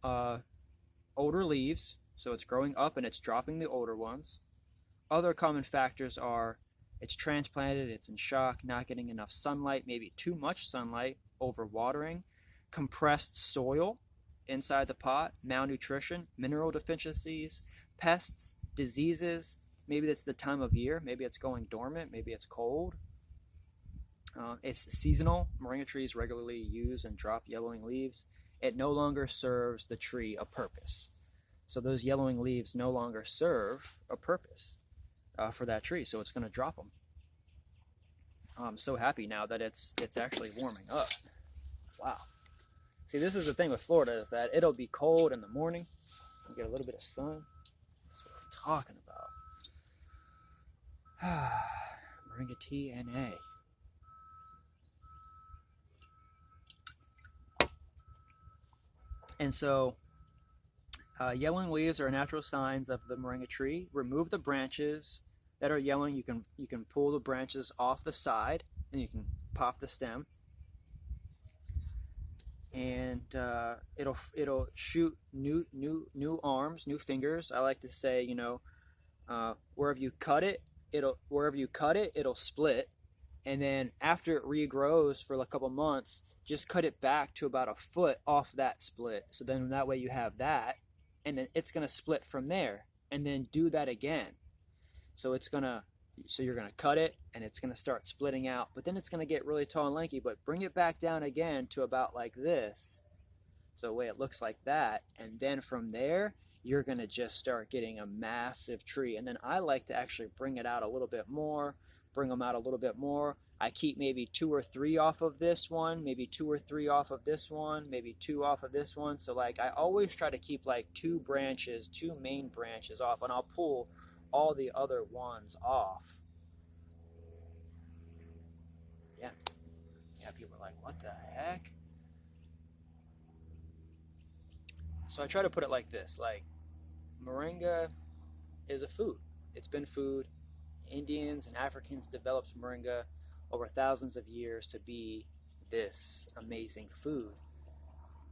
older leaves, so it's growing up and it's dropping the older ones. Other common factors are it's transplanted, it's in shock, not getting enough sunlight, maybe too much sunlight, overwatering, compressed soil inside the pot, malnutrition, mineral deficiencies, pests, diseases. Maybe it's the time of year, maybe it's going dormant, maybe it's cold. It's seasonal. Moringa trees regularly use and drop yellowing leaves. It no longer serves the tree a purpose. So those yellowing leaves no longer serve a purpose for that tree, so it's going to drop them. I'm so happy now that it's actually warming up. Wow. See, this is the thing with Florida, is that it'll be cold in the morning. You get a little bit of sun. It's talking about. Moringa tea NA. And so, yellowing leaves are natural signs of the moringa tree. Remove the branches that are yellowing. You can pull the branches off the side, and you can pop the stem, and it'll shoot new arms, new fingers. I like to say, wherever you cut it, it'll split, and then after it regrows for a couple months, just cut it back to about a foot off that split. So then that way you have that, and then it's gonna split from there, and then do that again. So you're gonna cut it, and it's gonna start splitting out, but then it's gonna get really tall and lanky. But bring it back down again to about like this, so the way it looks like that, and then from there you're gonna just start getting a massive tree. And then I like to actually bring it out a little bit more, bring them out a little bit more. I keep maybe 2 or 3 off of this one, maybe 2 or 3 off of this one, maybe 2 off of this one. So like I always try to keep like 2 main branches off, and I'll pull all the other ones off. Yeah, people are like, what the heck? So I try to put it like this, like moringa is a food. It's been food. Indians and Africans developed moringa over thousands of years to be this amazing food.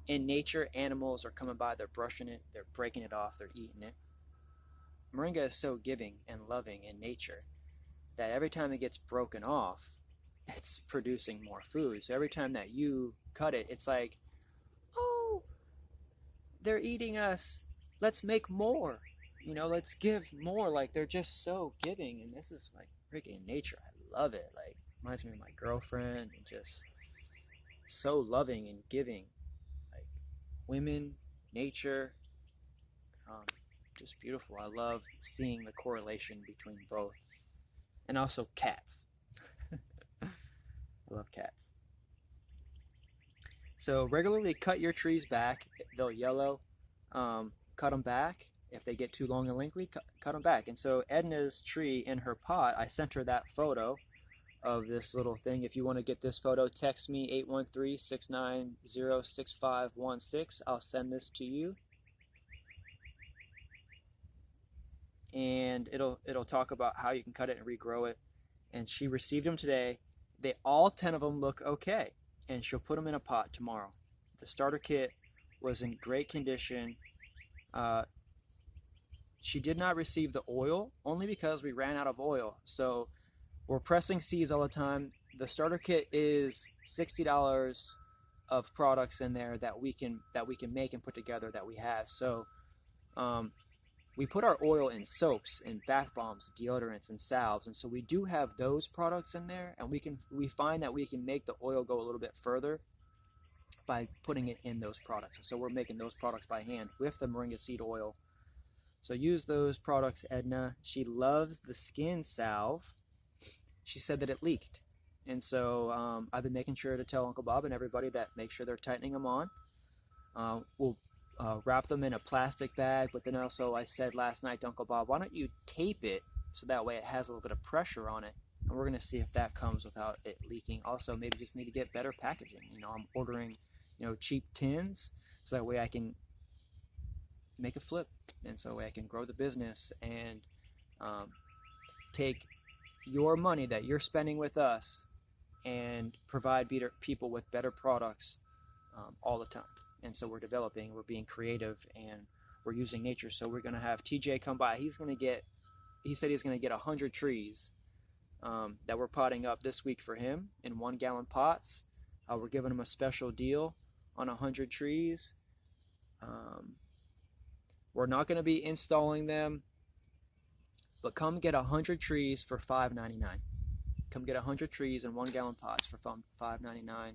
In nature, animals are coming by, they're brushing it, they're breaking it off, they're eating it. Moringa is so giving and loving in nature that every time it gets broken off, it's producing more food. So every time that you cut it, it's like, oh, they're eating us. Let's make more. Let's give more. Like, they're just so giving, and this is like freaking nature. I love it. Like, reminds me of my girlfriend, and just so loving and giving. Like, women, nature, just beautiful. I love seeing the correlation between both. And also cats. I love cats. So regularly cut your trees back. They'll yellow. Cut them back. If they get too long and lengthy, cut them back. And so Edna's tree in her pot, I sent her that photo of this little thing. If you want to get this photo, text me 813-690-6516. I'll send this to you. And it'll talk about how you can cut it and regrow it. And she received them today. All 10 of them look okay, and she'll put them in a pot tomorrow. The starter kit was in great condition. She did not receive the oil, only because we ran out of oil. So we're pressing seeds all the time. The starter kit is $60 of products in there that we can make and put together that we have. So we put our oil in soaps and bath bombs, deodorants, and salves, and so we do have those products in there, and we find that we can make the oil go a little bit further by putting it in those products. So we're making those products by hand with the moringa seed oil. So use those products, Edna. She loves the skin salve. She said that it leaked, and so I've been making sure to tell Uncle Bob and everybody that make sure they're tightening them on. We'll wrap them in a plastic bag, but then also I said last night to Uncle Bob, why don't you tape it so that way it has a little bit of pressure on it, and we're going to see if that comes without it leaking. Also, maybe just need to get better packaging. I'm ordering cheap tins so that way I can make a flip, and so that way I can grow the business and take your money that you're spending with us and provide people with better products all the time. And so we're developing, we're being creative, and we're using nature. So we're going to have TJ come by. He said he's going to get 100 trees that we're potting up this week for him in 1-gallon pots. We're giving him a special deal on 100 trees. We're not going to be installing them, but come get 100 trees for $5.99. Come get 100 trees in 1-gallon pots for $5.99.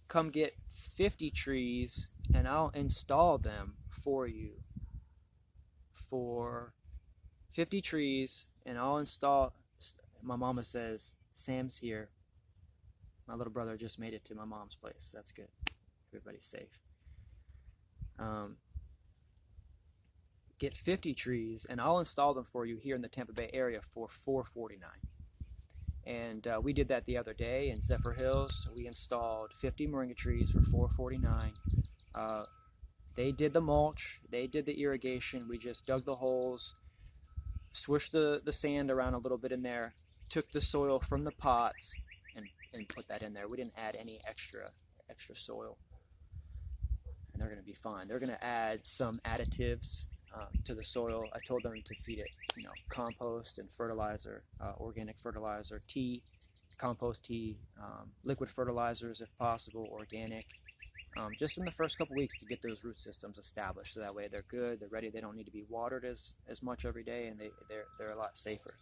Come get 50 trees and I'll install them for you. For 50 trees, and I'll install. My mama says, Sam's here. My little brother just made it to my mom's place. That's good. Everybody's safe. get 50 trees and I'll install them for you here in the Tampa Bay area for $449. And we did that the other day in Zephyr Hills. We installed 50 moringa trees for $449. They did the mulch, they did the irrigation. We just dug the holes, swished the sand around a little bit in there, took the soil from the pots and put that in there. We didn't add any extra soil, and they're going to be fine. They're going to add some additives to the soil. I told them to feed it, compost and fertilizer, organic fertilizer, tea, compost tea, liquid fertilizers if possible, organic. Just in the first couple weeks to get those root systems established, so that way they're good, they're ready, they don't need to be watered as much every day, and they're a lot safer.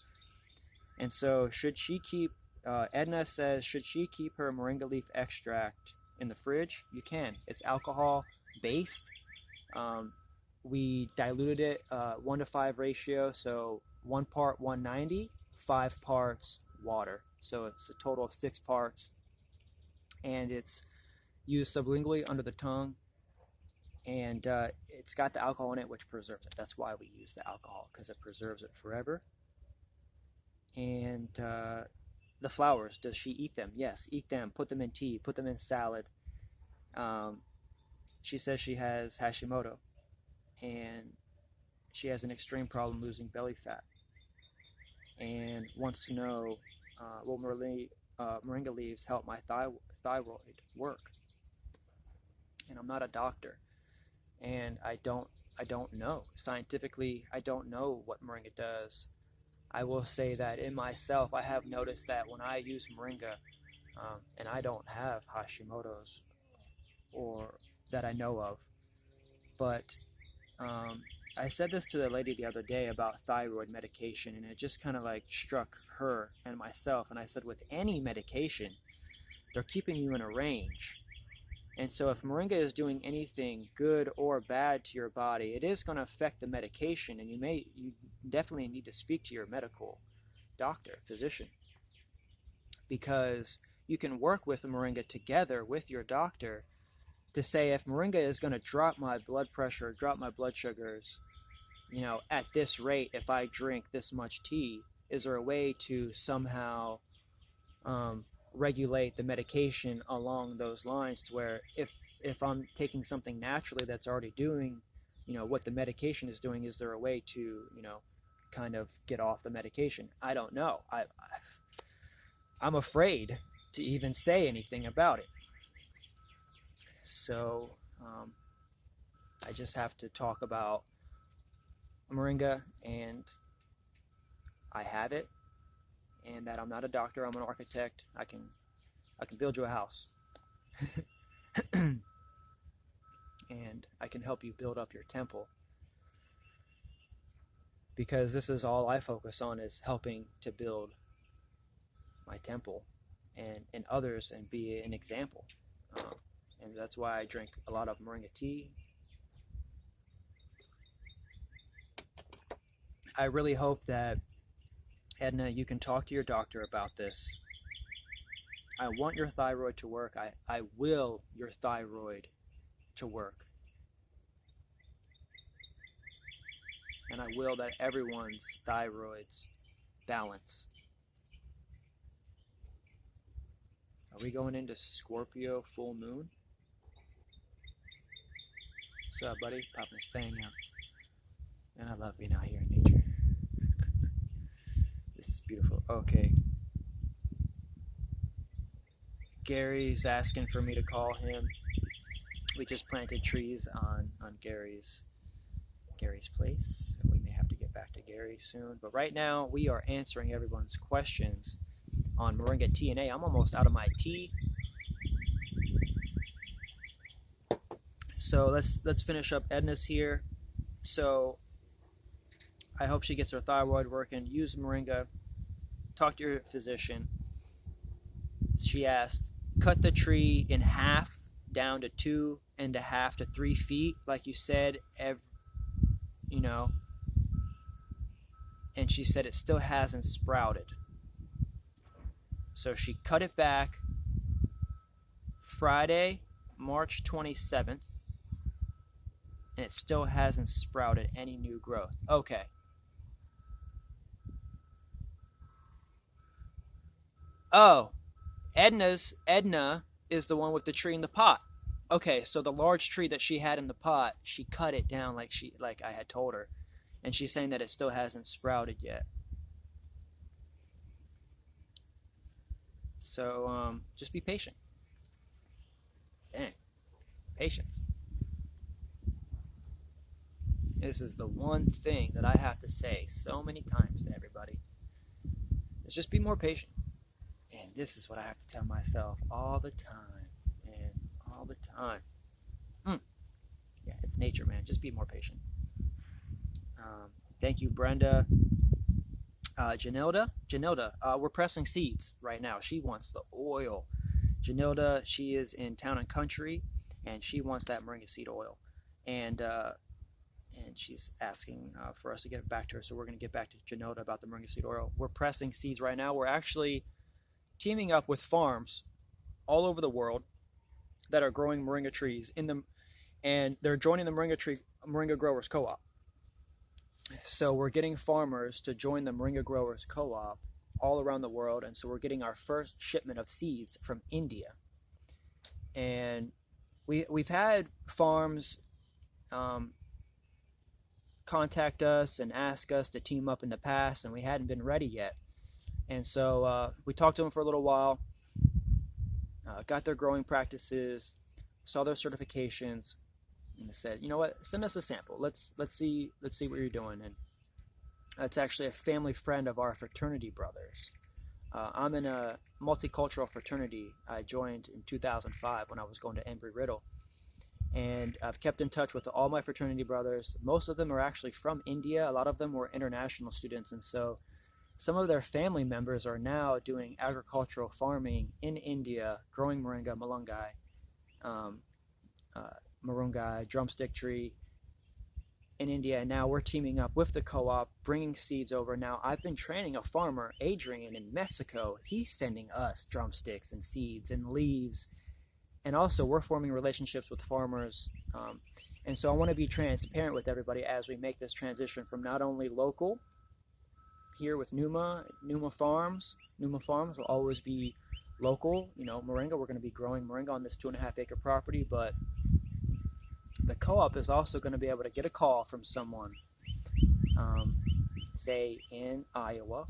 And so should she keep, Edna says, should she keep her moringa leaf extract in the fridge? You can. It's alcohol based. We diluted it 1:5 ratio, so 1 part 190, 5 parts water. So it's a total of 6 parts, and it's used sublingually under the tongue, and it's got the alcohol in it, which preserves it. That's why we use the alcohol, because it preserves it forever. And the flowers, does she eat them? Yes, eat them, put them in tea, put them in salad. She says she has Hashimoto, and she has an extreme problem losing belly fat, and wants to know, will moringa leaves help my thyroid work? And I'm not a doctor, and I don't know. Scientifically, I don't know what moringa does. I will say that in myself, I have noticed that when I use moringa, and I don't have Hashimoto's, or that I know of, but I said this to the lady the other day about thyroid medication, and it just kind of like struck her and myself. And I said, with any medication, they're keeping you in a range. And so if moringa is doing anything good or bad to your body, it is going to affect the medication, and you definitely need to speak to your medical doctor, physician, because you can work with the moringa together with your doctor to say, if moringa is going to drop my blood pressure, drop my blood sugars, at this rate, if I drink this much tea, is there a way to somehow regulate the medication along those lines, to where if I'm taking something naturally that's already doing what the medication is doing, is there a way to kind of get off the medication? I don't know. I'm afraid to even say anything about it. So I just have to talk about moringa, and I have it, and that I'm not a doctor, I'm an architect. I can build you a house. And I can help you build up your temple, because this is all I focus on, is helping to build my temple and others, and be an example. And that's why I drink a lot of moringa tea. I really hope that, Edna, you can talk to your doctor about this. I want your thyroid to work. I will your thyroid to work. And I will that everyone's thyroids balance. Are we going into Scorpio full moon? What's up, buddy? Popping his thing out. And I love being out here in nature. This is beautiful. Okay. Gary's asking for me to call him. We just planted trees on Gary's place. We may have to get back to Gary soon. But right now, we are answering everyone's questions on moringa tea. And I'm almost out of my tea. So let's finish up. Edna's here. So I hope she gets her thyroid working. Use moringa. Talk to your physician. She asked, cut the tree in half down to 2.5 to 3 feet, like you said, and she said it still hasn't sprouted. So she cut it back Friday, March 27th, and it still hasn't sprouted any new growth. Okay. Oh, Edna is the one with the tree in the pot. Okay, so the large tree that she had in the pot, she cut it down like I had told her, and she's saying that it still hasn't sprouted yet. So just be patient. Dang, patience. This is the one thing that I have to say so many times to everybody. Is just be more patient. And this is what I have to tell myself all the time. And all the time. Yeah, it's nature, man. Just be more patient. Thank you, Brenda. Janilda, we're pressing seeds right now. She wants the oil. Janilda, she is in Town and Country, and she wants that moringa seed oil. And she's asking for us to get back to her, so we're going to get back to Janilda about the moringa seed oil. We're pressing seeds right now. We're actually teaming up with farms all over the world that are growing moringa trees in them, and they're joining the Moringa Growers Co-op. So we're getting farmers to join the Moringa Growers Co-op all around the world, and so we're getting our first shipment of seeds from India. And we've had farms contact us and ask us to team up in the past, and we hadn't been ready yet. And so we talked to them for a little while, got their growing practices, saw their certifications, and said, you know what, send us a sample. Let's see what you're doing. And it's actually a family friend of our fraternity brothers. I'm in a multicultural fraternity I joined in 2005 when I was going to Embry-Riddle. And I've kept in touch with all my fraternity brothers. Most of them are actually from India. A lot of them were international students. And so some of their family members are now doing agricultural farming in India, growing moringa, marungai, drumstick tree in India. And now we're teaming up with the co-op, bringing seeds over. Now I've been training a farmer, Adrian, in Mexico. He's sending us drumsticks and seeds and leaves. And also we're forming relationships with farmers. And so I want to be transparent with everybody as we make this transition from not only local here with Numa Farms. Numa Farms will always be local. You know, moringa, we're going to be growing moringa on this 2.5 acre property, but the co-op is also going to be able to get a call from someone, say in Iowa,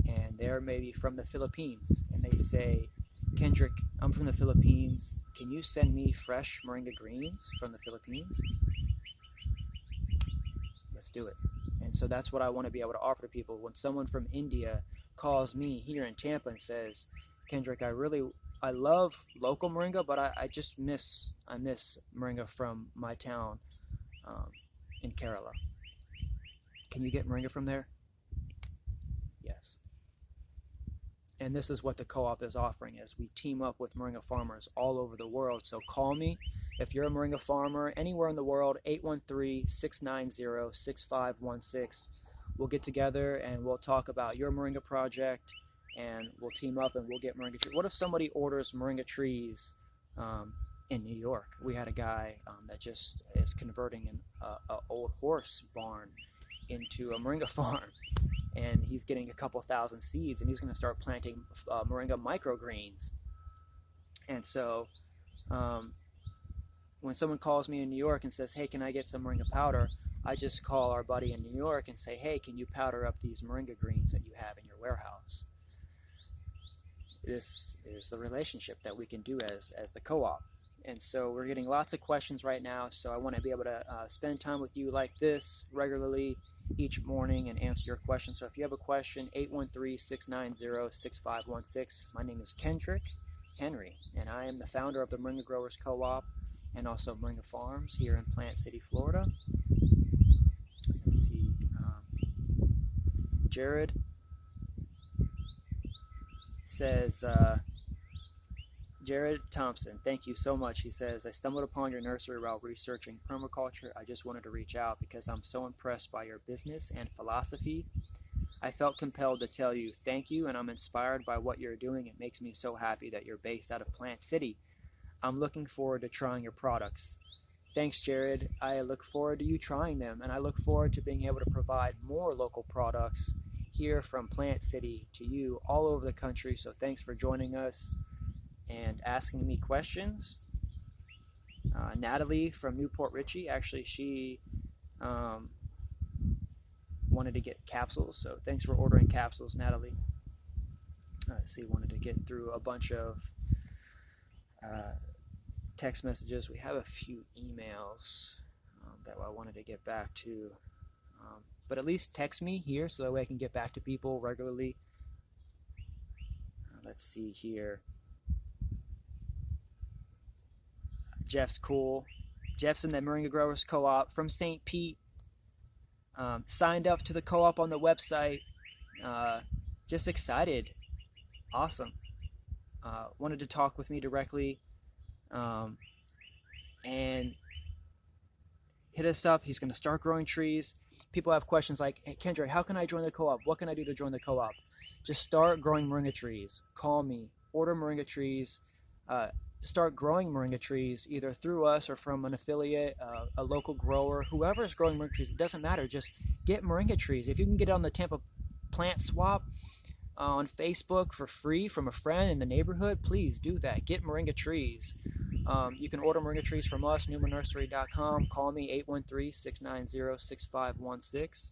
and they're maybe from the Philippines, and they say, Kendrick, I'm from the Philippines. Can you send me fresh moringa greens from the Philippines? Let's do it. And so that's what I want to be able to offer to people. When someone from India calls me here in Tampa and says, Kendrick, I love local moringa, but I miss moringa from my town in Kerala. Can you get moringa from there? Yes. And this is what the co-op is offering, is we team up with moringa farmers all over the world. So call me if you're a moringa farmer anywhere in the world, 813-690-6516. We'll get together and we'll talk about your moringa project, and we'll team up and we'll get moringa trees. What if somebody orders moringa trees in New York? We had a guy that just is converting an old horse barn into a moringa farm. And he's getting a couple thousand seeds, and he's going to start planting moringa microgreens. And so when someone calls me in New York and says, hey, can I get some moringa powder? I just call our buddy in New York and say, hey, can you powder up these moringa greens that you have in your warehouse? This is the relationship that we can do as the co-op. And so we're getting lots of questions right now, so I want to be able to spend time with you like this regularly each morning and answer your questions. So if you have a question, 813-690-6516. My name is Kendrick Henry, and I am the founder of the Moringa Growers Co-op and also Moringa Farms here in Plant City, Florida. Let's see. Jared says, Jared Thompson, thank you so much. He says, I stumbled upon your nursery while researching permaculture. I just wanted to reach out because I'm so impressed by your business and philosophy. I felt compelled to tell you thank you, and I'm inspired by what you're doing. It makes me so happy that you're based out of Plant City. I'm looking forward to trying your products. Thanks, Jared. I look forward to you trying them, and I look forward to being able to provide more local products here from Plant City to you all over the country. So thanks for joining us and asking me questions. Natalie from Newport Richey, actually, she wanted to get capsules, so thanks for ordering capsules, Natalie. Wanted to get through a bunch of text messages. We have a few emails that I wanted to get back to, but at least text me here so that way I can get back to people regularly. Let's see here. Jeff's cool. Jeff's in the Moringa Growers Co-op from St. Pete. Signed up to the co-op on the website. Just excited. Awesome. Wanted to talk with me directly. And hit us up. He's going to start growing trees. People have questions like, hey, Kendrick, how can I join the co-op? What can I do to join the co-op? Just start growing moringa trees. Call me. Order moringa trees. Start growing moringa trees either through us or from an affiliate, a local grower, whoever is growing moringa trees. It doesn't matter. Just get moringa trees. If you can get it on the Tampa Plant Swap on Facebook for free from a friend in the neighborhood, please do that. Get moringa trees. You can order moringa trees from us, numanursery.com. Call me 813-690-6516.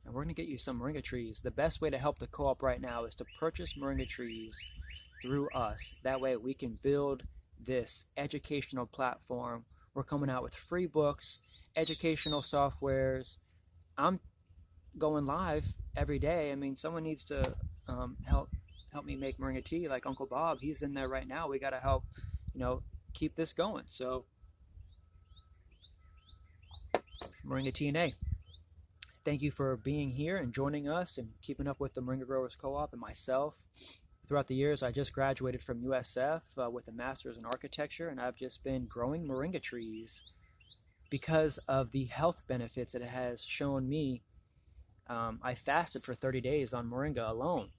And we're going to get you some moringa trees. The best way to help the co-op right now is to purchase moringa trees through us. That way we can build this educational platform. We're coming out with free books, educational softwares. I'm going live every day. I mean, someone needs to help me make moringa tea, like Uncle Bob. He's in there right now. We got to help, keep this going. So Moringa TNA, thank you for being here and joining us and keeping up with the Moringa Growers Co-op and myself. Throughout the years, I just graduated from USF with a master's in architecture, and I've just been growing moringa trees because of the health benefits it has shown me. I fasted for 30 days on moringa alone,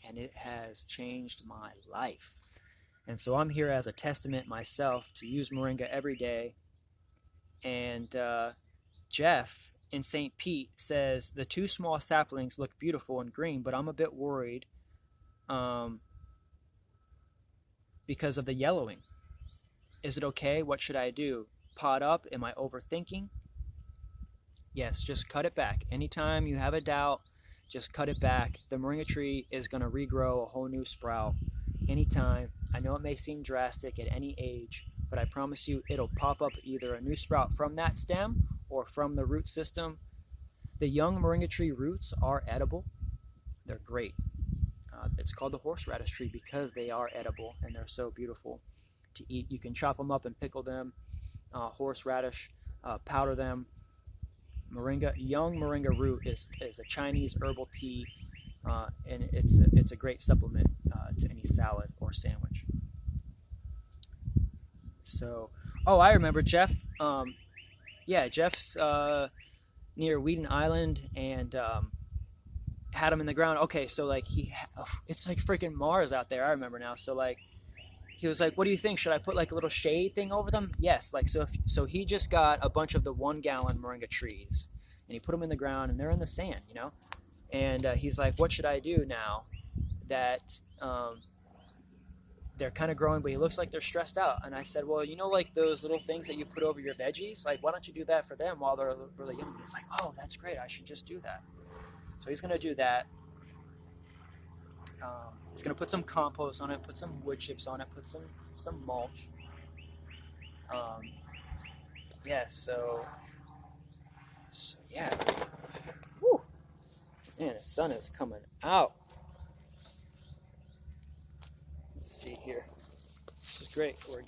and it has changed my life. And so I'm here as a testament myself to use moringa every day. And Jeff in St. Pete says, the two small saplings look beautiful and green, but I'm a bit worried because of the yellowing. Is it okay? What should I do? Pot up? Am I overthinking? Yes, just cut it back. Anytime you have a doubt, just cut it back. The moringa tree is going to regrow a whole new sprout anytime. I know it may seem drastic at any age, but I promise you it'll pop up either a new sprout from that stem or from the root system. The young moringa tree roots are edible. They're great. It's called the horseradish tree because they are edible and they're so beautiful to eat. You can chop them up and pickle them. Horseradish, powder them. Young moringa root is a Chinese herbal tea, and it's a great supplement to any salad or sandwich. So, I remember Jeff. Jeff's near Wheaton Island and had him in the ground. Okay, so like it's like freaking Mars out there. I remember now. So like he was like, "What do you think? Should I put like a little shade thing over them?" Yes. Like so he just got a bunch of the 1 gallon moringa trees and he put them in the ground and they're in the sand, And he's like, "What should I do now that they're kind of growing, but he looks like they're stressed out?" And I said, "Well, like those little things that you put over your veggies, like why don't you do that for them while they're really young?" He's like, "Oh, that's great. I should just do that." So he's going to do that. He's going to put some compost on it, put some wood chips on it, put some mulch. So yeah. Woo. Man, the sun is coming out. Let's see here. This is great. We're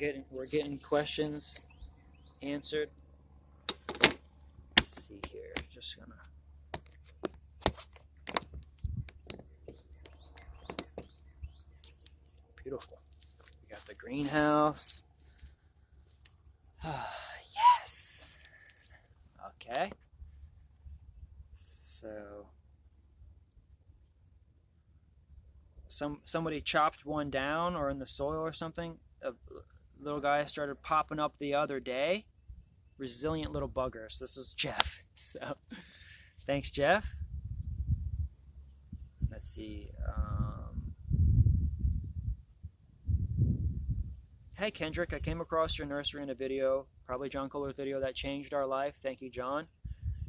getting questions answered. Let's see here. Just gonna. Beautiful. We got the greenhouse. Yes. Okay. So somebody chopped one down or in the soil or something. little guy started popping up the other day. Resilient little buggers. This is Jeff. So thanks, Jeff. Let's see. Hey Kendrick, I came across your nursery in a video, probably John Kohler's video that changed our life. Thank you, John.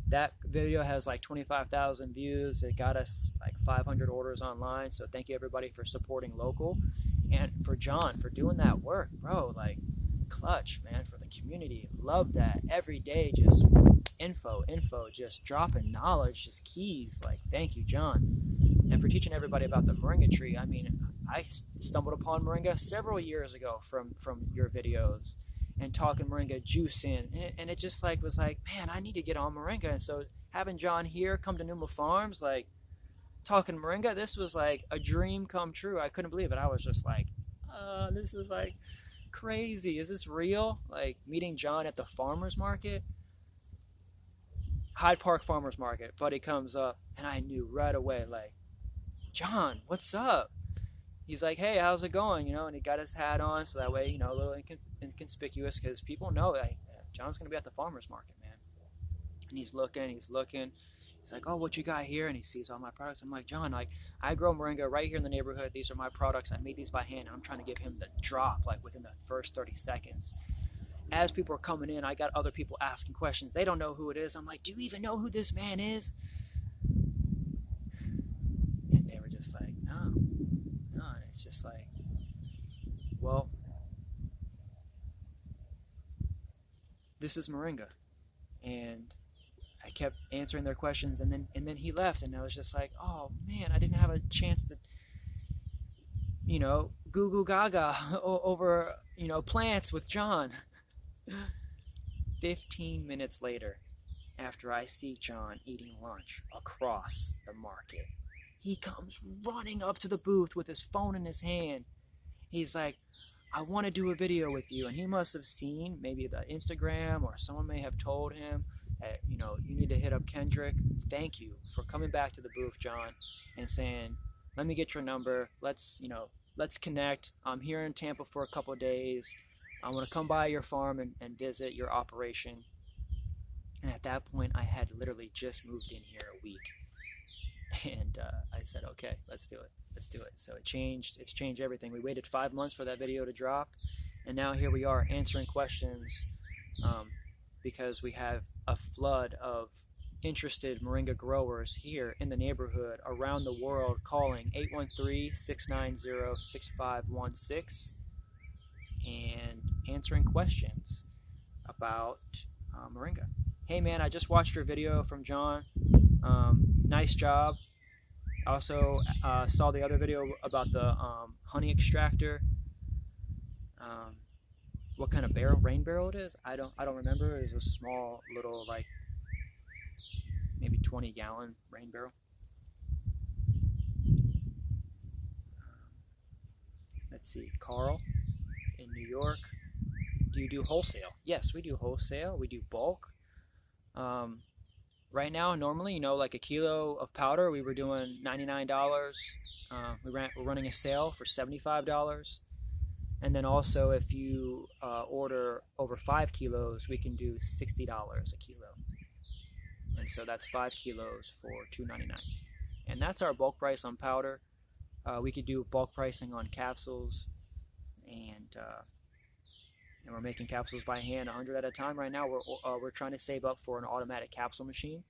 That video has like 25,000 views. It got us like 500 orders online. So thank you everybody for supporting local, and for John for doing that work, bro. Like clutch, man, for the community. Love that. Every day, just info, just dropping knowledge, just keys. Like thank you, John, and for teaching everybody about the moringa tree. I mean, I stumbled upon moringa several years ago from your videos and talking moringa juice in, and it just like was like, man, I need to get on moringa. And so having John here come to Numa Farms, like talking moringa, this was like a dream come true. I couldn't believe it. I was just like, this is like crazy. Is this real? Like meeting John at the farmers market, Hyde Park Farmers Market. Buddy comes up and I knew right away, like, John, what's up? He's like, hey, how's it going? You know, and he got his hat on, so that way, you know, a little inconspicuous, because people know that John's going to be at the farmer's market, man. And he's looking. He's like, oh, what you got here? And he sees all my products. I'm like, John, like, I grow moringa right here in the neighborhood. These are my products. I made these by hand. I'm trying to give him the drop, like, within the first 30 seconds. As people are coming in, I got other people asking questions. They don't know who it is. I'm like, do you even know who this man is? And they were just like, no. And it's just like, well, this is moringa. And I kept answering their questions, and then he left, and I was just like, oh man, I didn't have a chance to, you know, goo goo gaga over, you know, plants with John. 15 minutes later, after I see John eating lunch across the market, he comes running up to the booth with his phone in his hand. He's like, I want to do a video with you. And he must have seen maybe the Instagram, or someone may have told him that, you know, you need to hit up Kendrick. Thank you for coming back to the booth, John, and saying, let me get your number. Let's connect. I'm here in Tampa for a couple of days. I want to come by your farm and visit your operation. And at that point, I had literally just moved in here a week. And I said, okay, let's do it. So it's changed everything. We waited 5 months for that video to drop, and now here we are answering questions, because we have a flood of interested moringa growers here in the neighborhood, around the world, calling 813-690-6516 and answering questions about moringa. Hey man, I just watched your video from John. Nice job. Also saw the other video about the honey extractor. What kind of rain barrel it is? I don't remember. It was a small little, like, maybe 20-gallon rain barrel. Let's see, Carl in New York. Do you do wholesale? Yes, we do wholesale. We do bulk. Right now, normally, you know, like a kilo of powder, we were doing $99. We're running a sale for $75. And then also, if you order over 5 kilos, we can do $60 a kilo. And so that's 5 kilos for $2.99. And that's our bulk price on powder. We could do bulk pricing on capsules, and we're making capsules by hand, 100 at a time. Right now, we're trying to save up for an automatic capsule machine,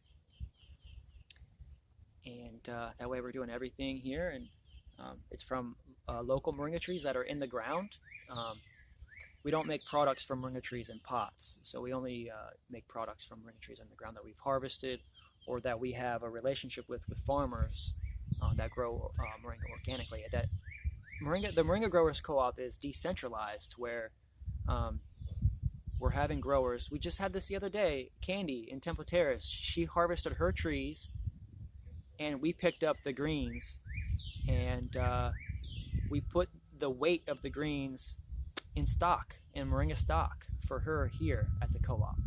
and that way we're doing everything here. And it's from local moringa trees that are in the ground. We don't make products from moringa trees in pots, so we only make products from moringa trees in the ground that we've harvested, or that we have a relationship with farmers that grow moringa organically. The Moringa Growers Co-op is decentralized, where we're having growers. We just had this the other day. Candy in Temple Terrace, she harvested her trees, and we picked up the greens, and we put the weight of the greens in stock, in moringa stock, for her here at the co-op.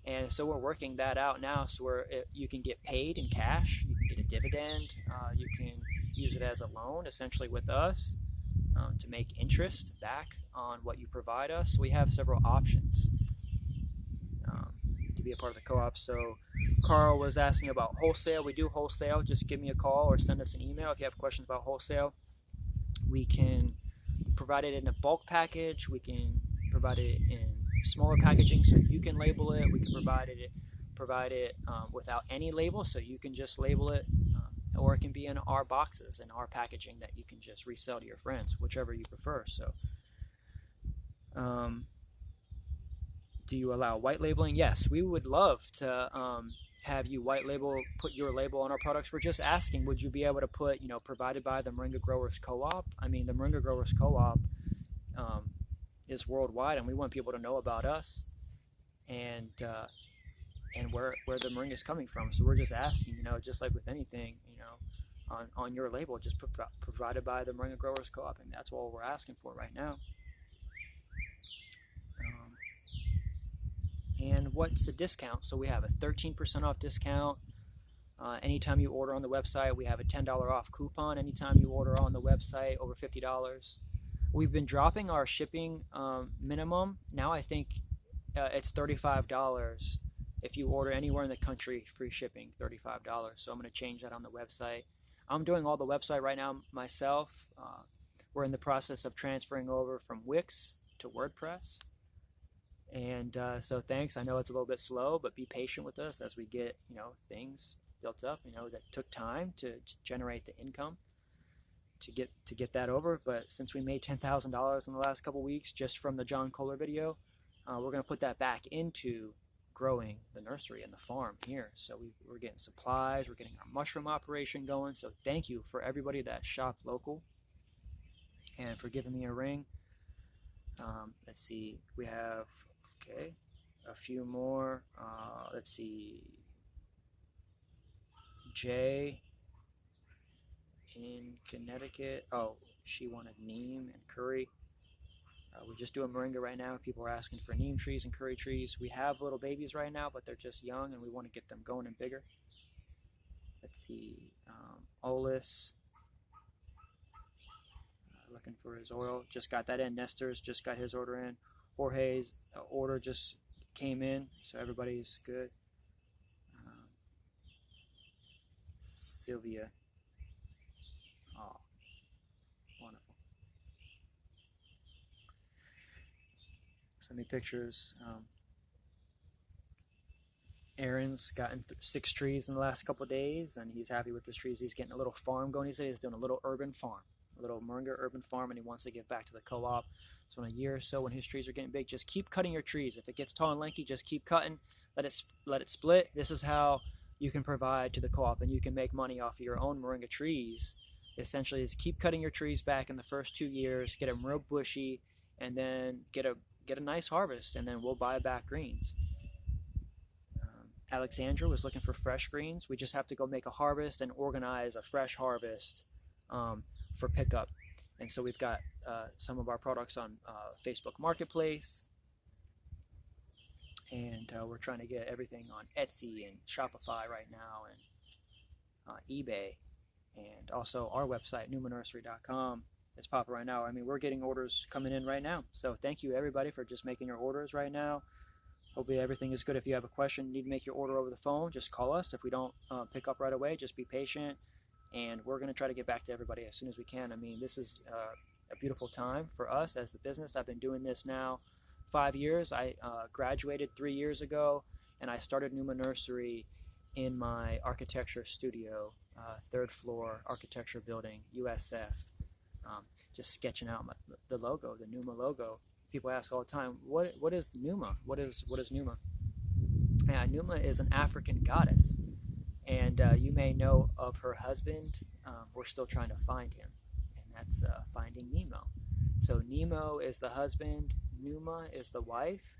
And so we're working that out now, so where you can get paid in cash, you can get a dividend, you can use it as a loan essentially with us, to make interest back on what you provide us. So we have several options to be a part of the co-op. So Carl was asking about wholesale. We do wholesale. Just give me a call or send us an email if you have questions about wholesale. We can provide it in a bulk package. We can provide it in smaller packaging so you can label it. We can provide it without any label, so you can just label it, or it can be in our boxes and our packaging that you can just resell to your friends, whichever you prefer. So do you allow white labeling? Yes, we would love to have you white label, put your label on our products. We're just asking, would you be able to put, provided by the Moringa Growers Co-op? I mean, the Moringa Growers Co-op is worldwide, and we want people to know about us and where the moringa is coming from. So we're just asking, just like with anything, on your label, just put provided by the Moringa Growers Co-op, and that's all we're asking for right now. And what's the discount? So we have a 13% off discount. Anytime you order on the website, we have a $10 off coupon. Anytime you order on the website over $50. We've been dropping our shipping minimum. Now I think it's $35. If you order anywhere in the country, free shipping, $35. So I'm going to change that on the website. I'm doing all the website right now myself. We're in the process of transferring over from Wix to WordPress. And so thanks. I know it's a little bit slow, but be patient with us as we get, things built up, that took time to generate the income to get that over. But since we made $10,000 in the last couple weeks just from the John Kohler video, we're going to put that back into growing the nursery and the farm here. So we're getting supplies, we're getting our mushroom operation going. So thank you for everybody that shopped local and for giving me a ring. Let's see, we have a few more. Let's see, Jay in Connecticut. Oh, she wanted neem and curry. We're just doing moringa right now. People are asking for neem trees and curry trees. We have little babies right now, but they're just young, and we want to get them going and bigger. Let's see, Olis, looking for his oil. Just got that in. Nestor's just got his order in. Jorge's order just came in, so everybody's good. Sylvia. Oh, wonderful. Send me pictures. Aaron's gotten 6 trees in the last couple of days, and he's happy with his trees. He's getting a little farm going. He said he's doing a little urban farm, a little moringa urban farm, and he wants to give back to the co-op. So in a year or so, when his trees are getting big, just keep cutting your trees. If it gets tall and lanky, just keep cutting. Let it split. This is how you can provide to the co-op, and you can make money off of your own moringa trees. Essentially, is keep cutting your trees back in the first 2 years, get them real bushy, and then get a nice harvest, and then we'll buy back greens. Alexandra was looking for fresh greens. We just have to go make a harvest and organize a fresh harvest for pickup. And so we've got some of our products on Facebook Marketplace, and we're trying to get everything on Etsy and Shopify right now, and eBay, and also our website, numanursery.com. It's popping right now. I mean, we're getting orders coming in right now. So thank you, everybody, for just making your orders right now. Hopefully everything is good. If you have a question, need to make your order over the phone, just call us. If we don't pick up right away, just be patient. And we're going to try to get back to everybody as soon as we can. I mean, this is a beautiful time for us as the business. I've been doing this now 5 years. I graduated 3 years ago, and I started Numa Nursery in my architecture studio, 3rd floor architecture building, USF. Just sketching out the logo, the Numa logo. People ask all the time, what is Numa? What is Numa? Yeah, Numa is an African goddess, and you may know of her husband. We're still trying to find him, and that's finding Nemo. So Nemo is the husband, Numa is the wife,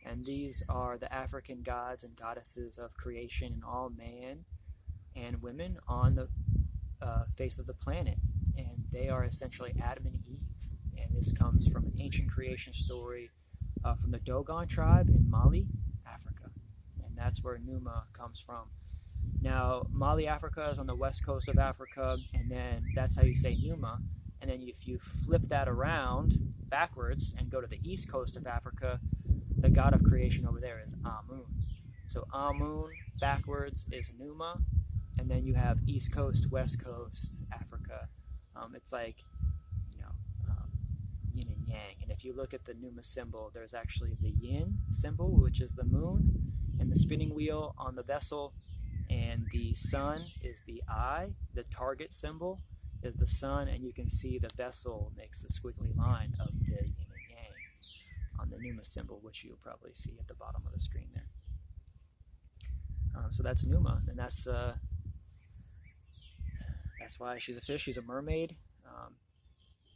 and these are the African gods and goddesses of creation and all man and women on the face of the planet. And they are essentially Adam and Eve. And this comes from an ancient creation story from the Dogon tribe in Mali, Africa. And that's where Numa comes from. Now, Mali, Africa is on the west coast of Africa, and then that's how you say Numa. And then if you flip that around backwards and go to the east coast of Africa, the god of creation over there is Amun. So Amun backwards is Numa, and then you have east coast, west coast, Africa. It's like, yin and yang. And if you look at the Numa symbol, there's actually the yin symbol, which is the moon, and the spinning wheel on the vessel, and the sun is the eye. The target symbol is the sun, and you can see the vessel makes the squiggly line of the yin and yang on the Numa symbol, which you'll probably see at the bottom of the screen there. So that's Numa, and that's why she's a fish. She's a mermaid,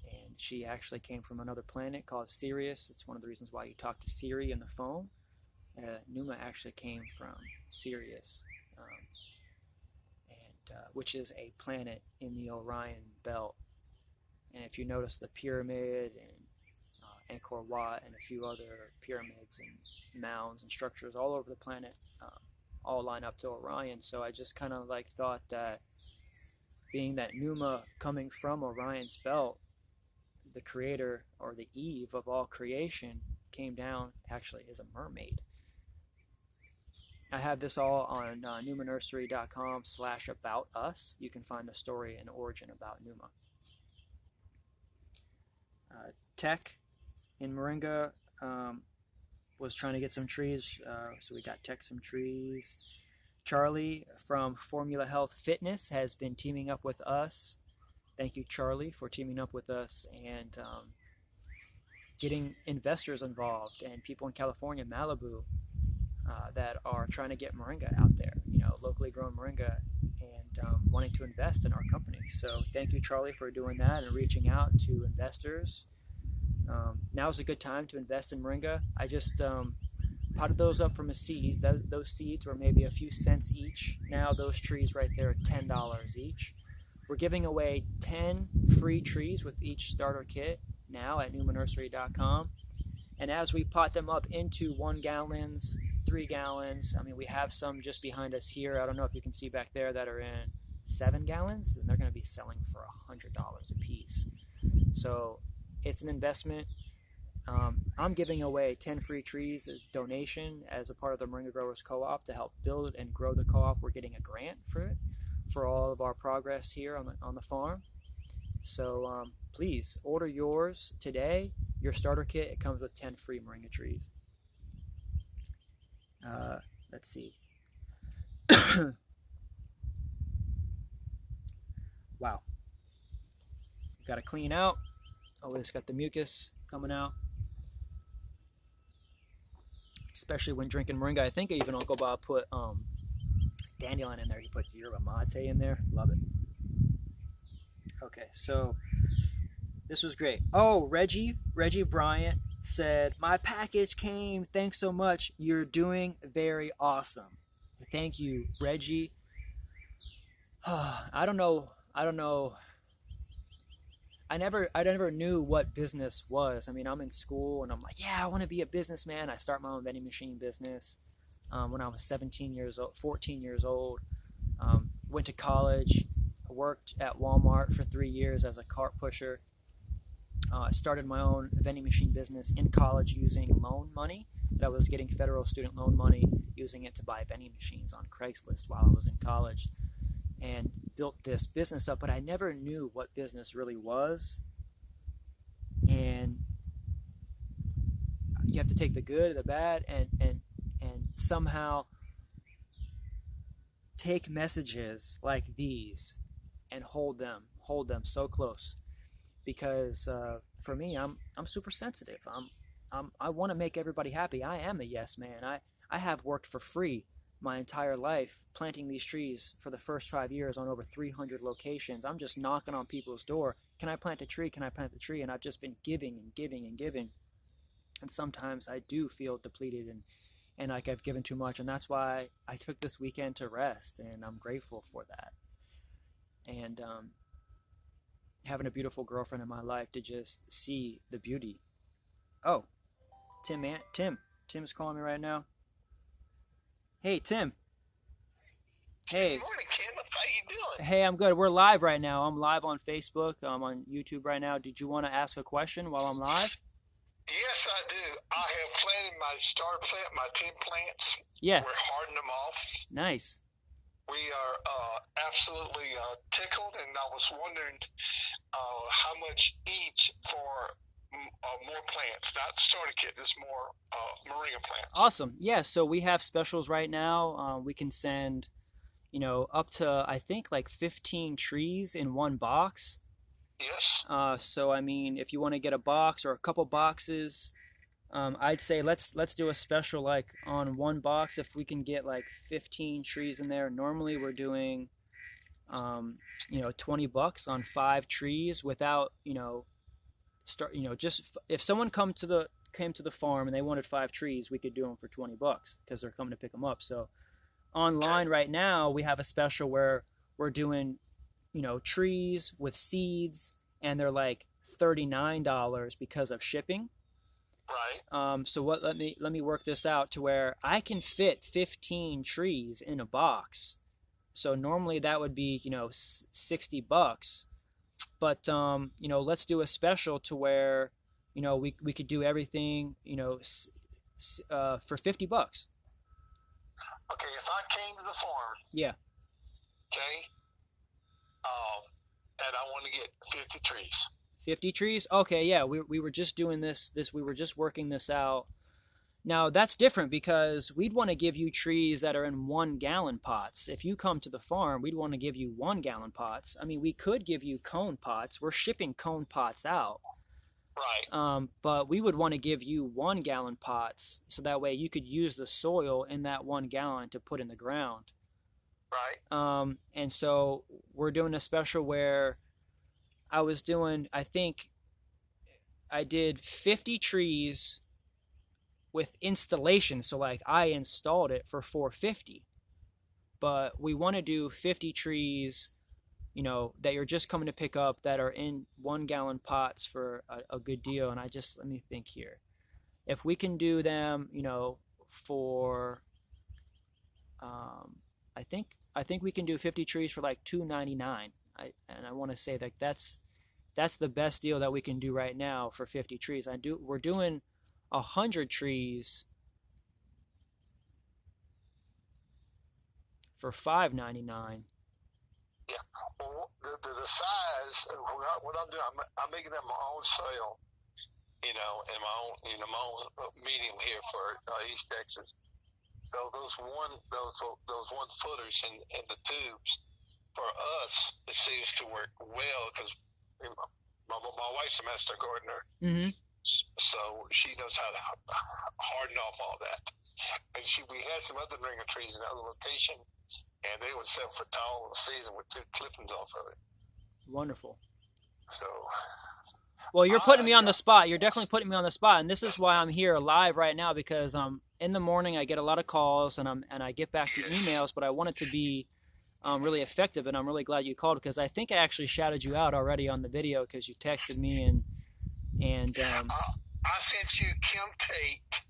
and she actually came from another planet called Sirius. It's one of the reasons why you talk to Siri in the phone. Numa actually came from Sirius, which is a planet in the Orion Belt. And if you notice the pyramid and Angkor Wat and a few other pyramids and mounds and structures all over the planet all line up to Orion. So I just kind of like thought that being that Numa coming from Orion's belt, the creator or the Eve of all creation came down actually as a mermaid. I have this all on numanursery.com/about-us. You can find the story and origin about Numa. Tech in Moringa was trying to get some trees, so we got Tech some trees. Charlie from Formula Health Fitness has been teaming up with us. Thank you, Charlie, for teaming up with us and getting investors involved and people in California, Malibu, that are trying to get moringa out there, locally grown moringa, and wanting to invest in our company. So thank you, Charlie, for doing that and reaching out to investors. Now is a good time to invest in moringa. I just potted those up from a seed. Those seeds were maybe a few cents each. Now those trees right there are $10 each. We're giving away 10 free trees with each starter kit now at numanursery.com. And as we pot them up into 1 gallons, 3 gallons, we have some just behind us here. I don't know if you can see back there that are in 7 gallons, and they're going to be selling for $100 a piece. So it's an investment. I'm giving away 10 free trees as donation as a part of the Moringa Growers Co-op to help build and grow the co-op. We're getting a grant for it, for all of our progress here on the farm. So please order yours today. Your starter kit, it comes with 10 free moringa trees. Let's see. Wow. Got to clean out. Oh, it's got the mucus coming out. Especially when drinking moringa. I think even Uncle Bob put dandelion in there. He put yerba mate in there. Love it. Okay, so this was great. Oh, Reggie Bryant said, my package came. Thanks so much. You're doing very awesome. Thank you, Reggie. I don't know. I never knew what business was. I'm in school and I'm like, yeah, I want to be a businessman. I start my own vending machine business when I was 14 years old. Went to college, worked at Walmart for 3 years as a cart pusher. Started my own vending machine business in college using loan money that I was getting, federal student loan money, using it to buy vending machines on Craigslist while I was in college, and built this business up. But I never knew what business really was, and you have to take the good, the bad, and somehow take messages like these and hold them so close. Because for me, I'm super sensitive. I want to make everybody happy. I am a yes man. I have worked for free my entire life planting these trees for the first 5 years on over 300 locations. I'm just knocking on people's door. Can I plant a tree? Can I plant the tree? And I've just been giving and giving and giving. And sometimes I do feel depleted and like I've given too much. And that's why I took this weekend to rest, and I'm grateful for that. And having a beautiful girlfriend in my life to just see the beauty. Oh, Tim's calling me right now. Hey, Tim. Hey. Good morning, Ken. How you doing? Hey, I'm good. We're live right now. I'm live on Facebook. I'm on YouTube right now. Did you want to ask a question while I'm live? Yes, I do. I have planted my starter plant, my 10 plants. Yeah. We're hardening them off. Nice. We are absolutely tickled, and I was wondering how much each for more plants, not starter kit, just more moringa plants. Awesome. Yeah, so we have specials right now. We can send, up to, I think, like 15 trees in one box. Yes. So I mean, if you want to get a box or a couple boxes, I'd say let's do a special like on one box if we can get like 15 trees in there. Normally we're doing, $20 on 5 trees without, just if someone came to the farm and they wanted 5 trees, we could do them for $20 because they're coming to pick them up. So online right now we have a special where we're doing trees with seeds, and they're like $39 because of shipping. Right. So let me work this out to where I can fit 15 trees in a box. So normally that would be $60, but let's do a special to where we could do everything for $50. Okay, if I came to the farm. Yeah. Okay. And I want to get 50 trees. 50 trees? Okay, yeah, we were just doing this we were just working this out. Now that's different because we'd want to give you trees that are in 1-gallon pots. If you come to the farm, we'd want to give you 1-gallon pots. I mean, we could give you cone pots. We're shipping cone pots out. Right. But we would want to give you 1-gallon pots so that way you could use the soil in that 1 gallon to put in the ground. Right. And so we're doing a special where I think I did 50 trees with installation. So like I installed it for $450, but we want to do 50 trees, that you're just coming to pick up that are in 1-gallon pots for a good deal. And let me think here. If we can do them, for, I think we can do 50 trees for like $2.99. And I want to say that that's the best deal that we can do right now for 50 trees. We're doing 100 trees for $5.99. Yeah. Well, the size. What I'm doing, I'm making them my own soil. And my own medium here for East Texas. So those 1-footers in the tubes, for us, it seems to work well because my wife's a master gardener. Mm-hmm. So she knows how to harden off all that. And we had some other moringa trees in another location, and they were 7 foot tall in the season with 2 clippings off of it. Wonderful. So. Well, you're putting me on the spot. You're definitely putting me on the spot, and this is why I'm here live right now, because in the morning I get a lot of calls and I get back to emails, but I want it to be really effective, and I'm really glad you called because I think I actually shouted you out already on the video because you texted me and I sent you Kim Tate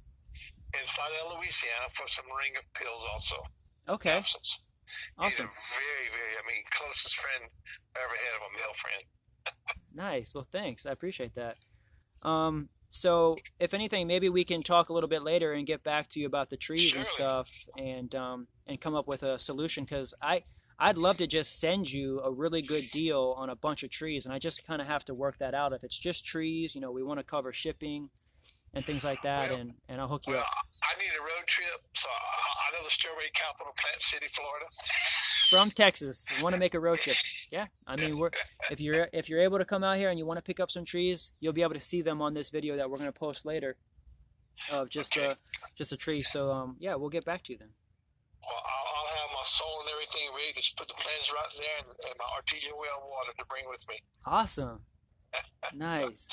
in Slidell, Louisiana for some moringa pills also. Okay. Capsules. Awesome. He's a very, very, closest friend I ever had of a male friend. Nice. Well, thanks. I appreciate that. So if anything, maybe we can talk a little bit later and get back to you about the trees and stuff and come up with a solution, because I'd love to just send you a really good deal on a bunch of trees, and I just kind of have to work that out. If it's just trees, we want to cover shipping and things like that, and I'll hook you up. I need a road trip, so I know the strawberry capital, Plant City, Florida. From Texas, I want to make a road trip. Yeah, I mean, if you're able to come out here and you want to pick up some trees, you'll be able to see them on this video that we're going to post later of just a tree. So yeah, we'll get back to you then. Well, I'll have my soil and everything ready. Just put the plants right there and my artesian well water to bring with me. Awesome. Nice.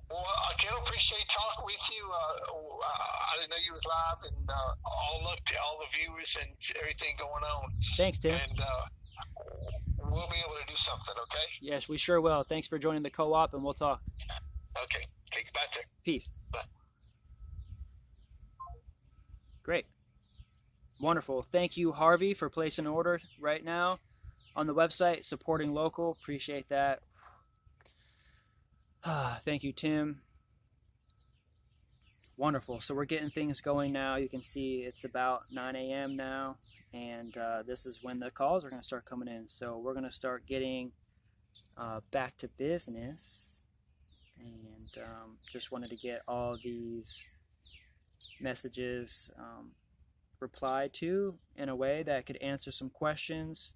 Well, I can appreciate talking with you. I didn't know you was live, and all luck to all the viewers and everything going on. Thanks, Tim. And we'll be able to do something, okay? Yes, we sure will. Thanks for joining the co-op, and we'll talk. Okay. Take it back there. Peace. Bye. Great. Wonderful. Thank you, Harvey, for placing an order right now. on the website, supporting local. Appreciate that. Thank you, Tim. Wonderful. So we're getting things going now. You can see it's about 9 a.m. now, and this is when the calls are going to start coming in. So we're going to start getting back to business, and just wanted to get all these messages replied to in a way that could answer some questions.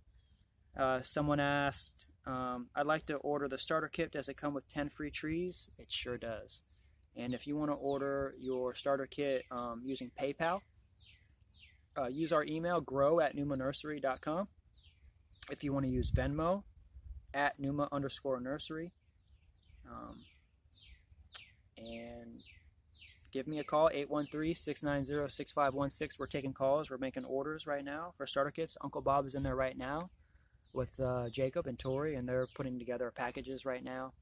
Someone asked, I'd like to order the starter kit. Does it come with 10 free trees? It sure does. And if you want to order your starter kit using PayPal, use our email, grow@numanursery.com. If you want to use Venmo, @Numa_nursery. And give me a call, 813-690-6516. We're taking calls. We're making orders right now for starter kits. Uncle Bob is in there right now with Jacob and Tori, and they're putting together packages right now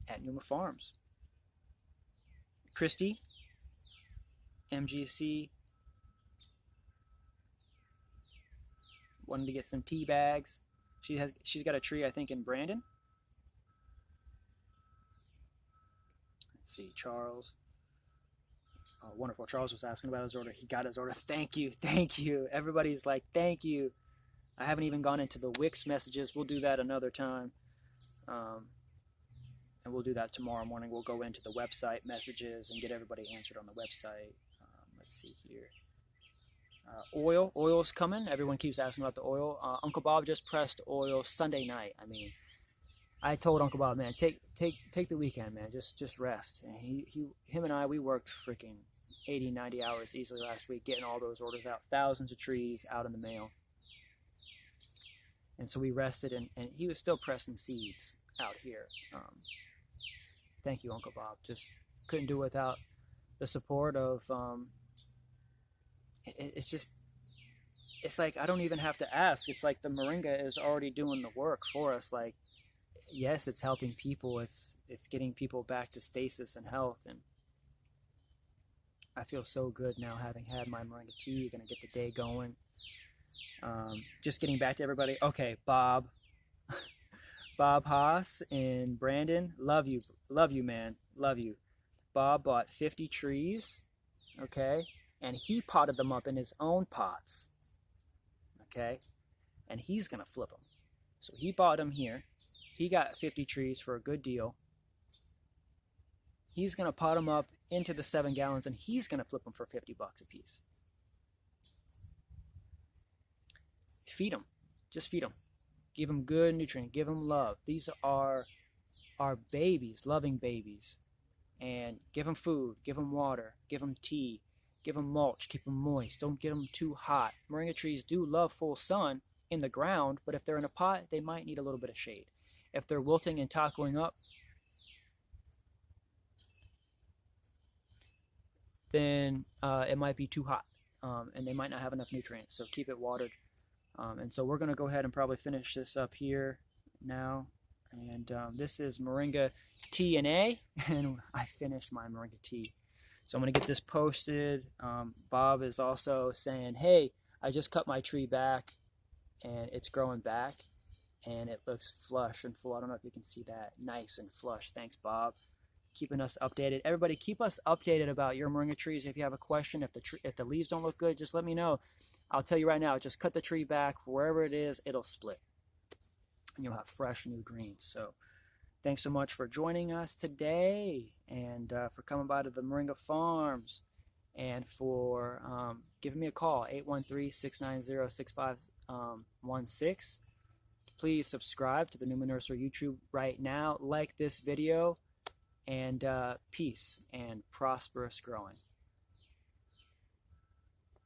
at Numa Farms. Christy, MGC, wanted to get some tea bags. She's got a tree, I think, in Brandon. Let's see, Charles. Oh, wonderful. Charles was asking about his order. He got his order. Thank you. Thank you. Everybody's like, thank you. I haven't even gone into the Wix messages. We'll do that another time. And we'll do that tomorrow morning. We'll go into the website messages and get everybody answered on the website. Let's see here. Oil's coming. Everyone keeps asking about the oil. Uncle Bob just pressed oil Sunday night. I mean, I told Uncle Bob, man, take the weekend, man. Just rest. And him and I, we worked freaking 80, 90 hours easily last week, getting all those orders out, thousands of trees out in the mail. And so we rested, and he was still pressing seeds out here. Thank you, Uncle Bob. Just couldn't do it without the support of, it's like I don't even have to ask. It's like the Moringa is already doing the work for us. Like, yes, it's helping people. It's getting people back to stasis and health. And I feel so good now having had my Moringa tea. Gonna get the day going. Just getting back to everybody. Okay, Bob Haas and Brandon, love you, man, love you. Bob bought 50 trees, okay, and he potted them up in his own pots, okay, and he's gonna flip them. So he bought them here. He got 50 trees for a good deal. He's gonna pot them up into the 7 gallons, and he's gonna flip them for $50 a piece. Feed them. Just feed them. Give them good nutrient. Give them love. These are our babies, loving babies. And give them food. Give them water. Give them tea. Give them mulch. Keep them moist. Don't get them too hot. Moringa trees do love full sun in the ground, but if they're in a pot, they might need a little bit of shade. If they're wilting and tockling up, then it might be too hot, and they might not have enough nutrients. So keep it watered. And so we're going to go ahead and probably finish this up here now. And this is Moringa Tea and A, and I finished my Moringa tea. So I'm going to get this posted. Bob is also saying, hey, I just cut my tree back, and it's growing back, and it looks flush and full. I don't know if you can see that. Nice and flush. Thanks, Bob. Keeping us updated. Everybody, keep us updated about your Moringa trees. If you have a question, if the leaves don't look good, just let me know. I'll tell you right now, just cut the tree back. Wherever it is, it'll split. And you'll have fresh new greens. So thanks so much for joining us today, and for coming by to the Moringa Farms, and for giving me a call, 813-690-6516. Please subscribe to the Numa Nursery YouTube right now. Like this video, and peace and prosperous growing.